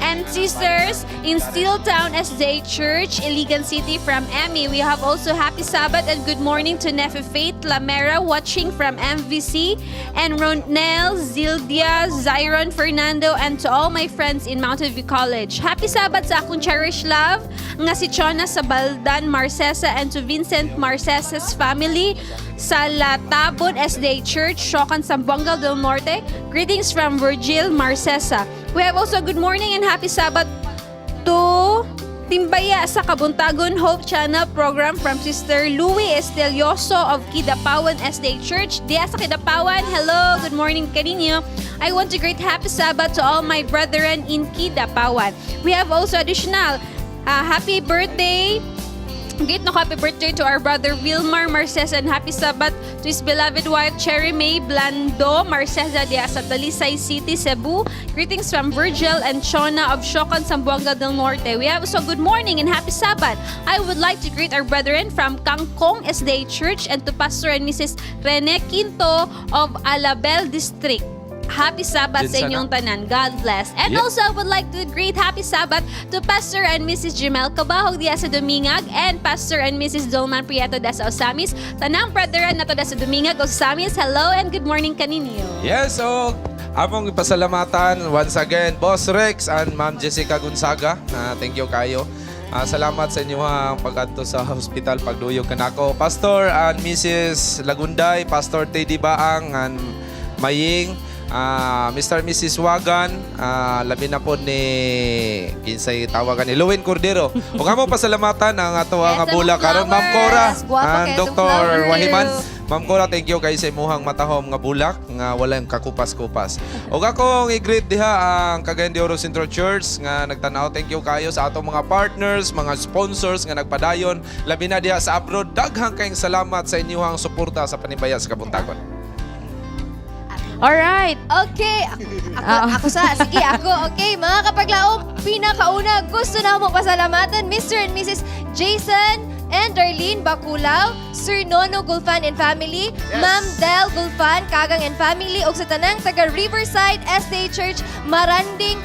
and sisters in Steeltown SDA Church, Iligan City from Emmy. We have also happy Sabbath and good morning to Nephi Faith Lamera watching from MVC, and Ronel, Zildia, Zyron, Fernando, and to all my friends in Mountain View College. Happy Sabbath sa akong cherished love nga si Chona Sabaldan Marcesa, and to Vincent Marcesa's family sa Latabon SDA Church, Shokan, Zamboanga del Norte. Greetings from Virgil Marcesa. We have also good morning and happy Sabbath to Timbaya sa Kabuntagon Hope Channel program from Sister Louie Estelioso of Kidapawan SDA Church. Diya sa Kidapawan, hello, good morning kaninyo. I want to greet happy Sabbath to all my brethren in Kidapawan. We have also additional happy birthday. Great no happy birthday to our brother Wilmar Marcesa, and happy Sabbath to his beloved wife Cherry May Blando Marcesa diya sa Talisay City, Cebu. Greetings from Virgil and Chona of Shokan, Zamboanga del Norte. We have also good morning and happy Sabbath. I would like to greet our brethren from Kangkong SDA Church and to Pastor and Mrs. Rene Quinto of Alabel District. Happy Sabbath sa inyong tanan. God bless. And also, I would like to greet happy Sabbath to Pastor and Mrs. Jemel Cabahog diya sa Dumingag and Pastor and Mrs. Dolman Prieto da sa Osamis. Tanang brethren na to da sa Dumingag, Osamis. Hello and good morning kaninyo. Yes, so among pasalamatan once again, Boss Rex and Ma'am Jessica Gonzaga. Thank you kayo. Salamat sa inyong pag-adto sa hospital, pagduyog kanako. Pastor and Mrs. Lagunday, Pastor Teddy Baang and Maying, Mr. and Mrs. Wagan, labi na po ni kinsay tawagan ni Luwin Cordero. Ug among pasalamatan ang ato nga bula karon, Ma'am Cora and Dr. Wahiman. Ma'am Cora, thank you kay sa imuhang matahom nga bulak nga walang kakupas-kupas. Ug akong i-greet diha ang Cagayan de Oro Central Church nga nagtanaw. Thank you kayo sa atong mga partners, mga sponsors nga nagpadayon labi na diha sa abroad. Daghang kayong salamat sa inyong suporta sa Panibaya sa Kabuntagon. Alright. Okay. Sige, ako. Okay, mga kapaglaom, pinakauna, gusto na mo pasalamatan Mr. and Mrs. Jason and Darlene Baculaw, Sir Nono Gulfan and family, Ma'am Del Gulfan, Kagang and family, ug sa tanang taga Riverside SDA Church, Maranding,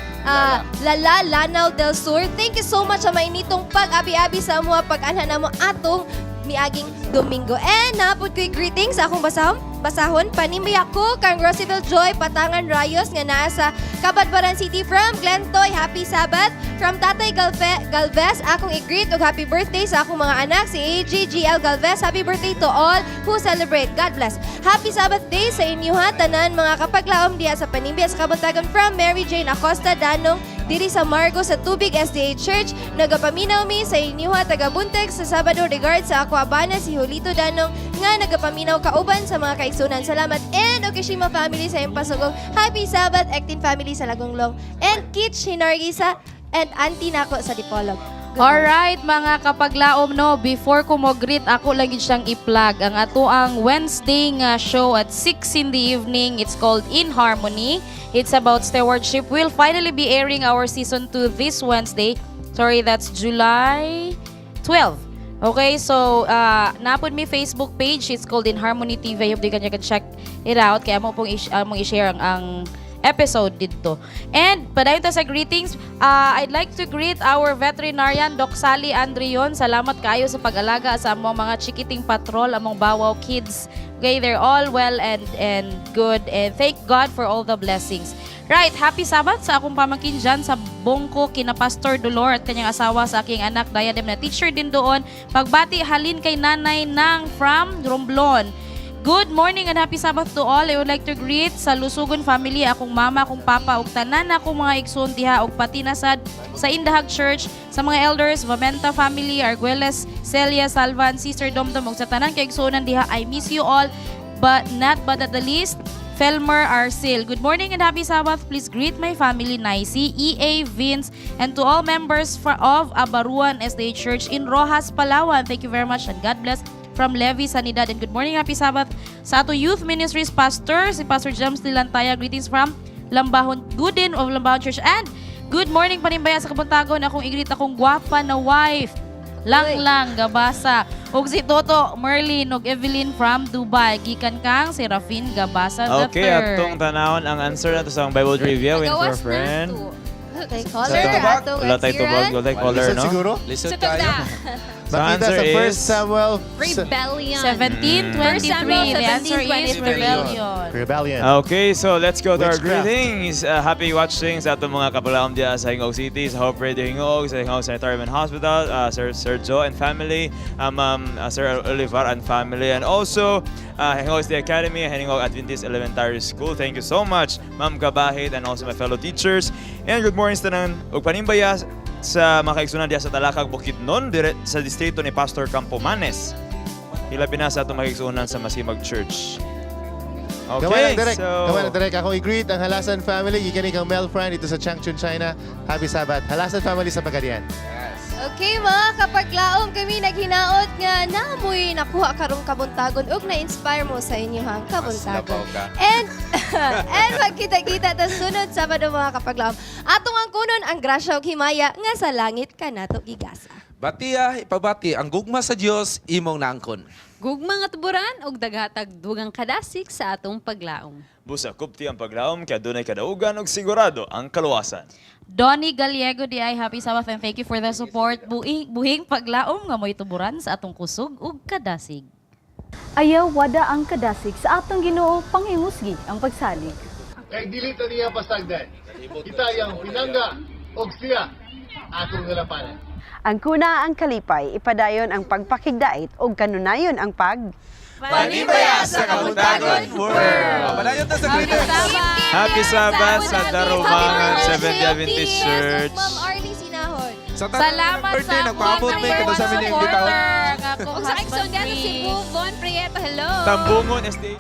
Lala, Lanao del Sur. Thank you so much sa mainitong pag-abi-abi sa mga pag-anhan na mo atong miaging Domingo. And napod ko'y greetings sa akong basahon. Panimbiyak ko kang Rosibel Joy Patangan Rayos nga naa sa Kabadbaran City from Glentoy. Happy Sabbath. From Tatay Galvez, akong i-greet ug happy birthday sa akong mga anak, si AG GL Galvez. Happy birthday to all who celebrate. God bless. Happy Sabbath day sa inyo tanan mga kapaglaom diya sa Panimbiyak sa Kabuntagon from Mary Jane Acosta Danong diri sa Margo sa Tubig SDA Church. Nagapaminaw mi sa inyo taga-Buntek sa Sabado regard sa Aquabana si Julito Danong nga nagapaminaw kauban sa mga kaigsunan. Salamat and Okishima family sa iyong pasugong. Happy Sabbath Actin family sa Lagonglong and Kitch Hinargisa and Auntie Nako sa Dipolog. Alright, mga kapaglaom, no, before ko mo greet, ako lagi siyang i-plug ang ato ang Wednesday nga show at 6 in the evening. It's called In Harmony. It's about stewardship. We'll finally be airing our season 2 this Wednesday. Sorry, that's July 12. Okay, so napod mi Facebook page. It's called In Harmony TV. I hope you can check it out. Kaya mo pong i-share ang episode dito. And padayon ta sa greetings, I'd like to greet our veterinarian Doc Sally Andrion. Salamat kayo sa pag-alaga sa among mga chikiting patrol, among bawaw kids. Okay, they're all well and good, and thank God for all the blessings. Right, happy Sabbath sa akong pamangkin dyan sa Bongko, kina Pastor Dolor at kanyang asawa, sa aking anak Diadem na teacher din doon. Pagbati halin kay Nanay Nang from Romblon. Good morning and happy Sabbath to all. I would like to greet sa Lusugon family, akong mama, akong papa, ug tanan akong mga igsoon diha ug pati nasad sa Indahag Church, sa mga elders, Vamenta family, Arguelles, Celia, Salvan, Sister Domdom ug sa tanan kay igsoonan diha. I miss you all. but not at the least, Felmer Arcil. Good morning and happy Sabbath. Please greet my family, Nicey, EA, Vince, and to all members of Abaruan SDA Church in Rojas, Palawan. Thank you very much and God bless. From Levi Sanidad. And good morning, happy Sabbath sa ato Youth Ministries Pastor, si Pastor James Lilantaya. Greetings from Lambahon, Goodin of Lambahon Church. And good morning, Panimbaya sa Kabuntagon. Akong i-greet akong gwapa na wife. Lang Gabasa. Ug si Toto Merlin ug Evelyn from Dubai. Gikan kang Serafin Gabasa the Okay, third. atong tanawon ang answer nato sa Bible trivia win for a friend. Tay Sa caller, tubag? atong Wala tayo tubag, wala tayo caller, Listen no? siguro? Listen Sutog tayo. na. So Makita answer sa 1 is Samuel. Rebellion. 1723. The answer is rebellion. Rebellion. Okay, so let's go to our Witchcraft. greetings. Happy watching sa atong mga kapalaom diya sa Hingog City, sa Hope Radio Hingog, sa Hingog Sanitarium and Hospital, Sir Joe and family, Sir Olivar and family, and also Hingog State Academy, Hingog Adventist Elementary School. Thank you so much, Ma'am Kabahit, and also my fellow teachers. And good morning sa tanan ug panimbaya sa mga kaigsunan diya sa Talakag, Bukidnon, dire sa distrito ni Pastor Campomanes. Hilapin na sa atong makigsunan sa Masimag Church. Okay, Gawa lang direct. Ako i-greet ang Halasan family. Gikan kang Mel Fran dito sa Changchun, China. Happy Sabbath. Halasan family sa Pagadian. Okay mga kapaglaom, kami naghinaot nga namoy nakuha karong kabuntagon ug na-inspire mo sa inyong kabuntagon. And magkita-kita ta sunod Sabado mga kapaglaom. Atong ang kunon ang grasya ug himaya nga sa langit kanato gigasa. Batiya, ipabati, ang gugma sa Dios imong naangkon. Gugma nga tuburan og daghatag dugang kadasik sa atong paglaom. Busa kupti ang paglaom kaya dunay kadaugan ug sigurado ang kaluwasan. Donnie Gallego di ay happy Sabbath and thank you for the support. Buhing paglaom nga mo'y tuburan sa atong kusog ug kadasig. Ayaw wada ang kadasig sa atong Ginoo panghingusgi ang pagsalig. Kay dilita niya pasagdan. Kita yang pinangga og siya atong nalapanan. Ang kuna ang kalipay, ipadayon ang pagpakigdait o kanunayon ang Panibaya sa Kabuntagon World! Padayon ta sa greetings. Happy Sabbath sa Darumangan Seventh-day Adventist Church. Ma'am Arlie Sinahon. Salamat sa nagpaabot may kada sa aming imbitaw. supporter nga Ug sa Exxon nga sa Cebu, Von Prieto, hello. Tambungon SDA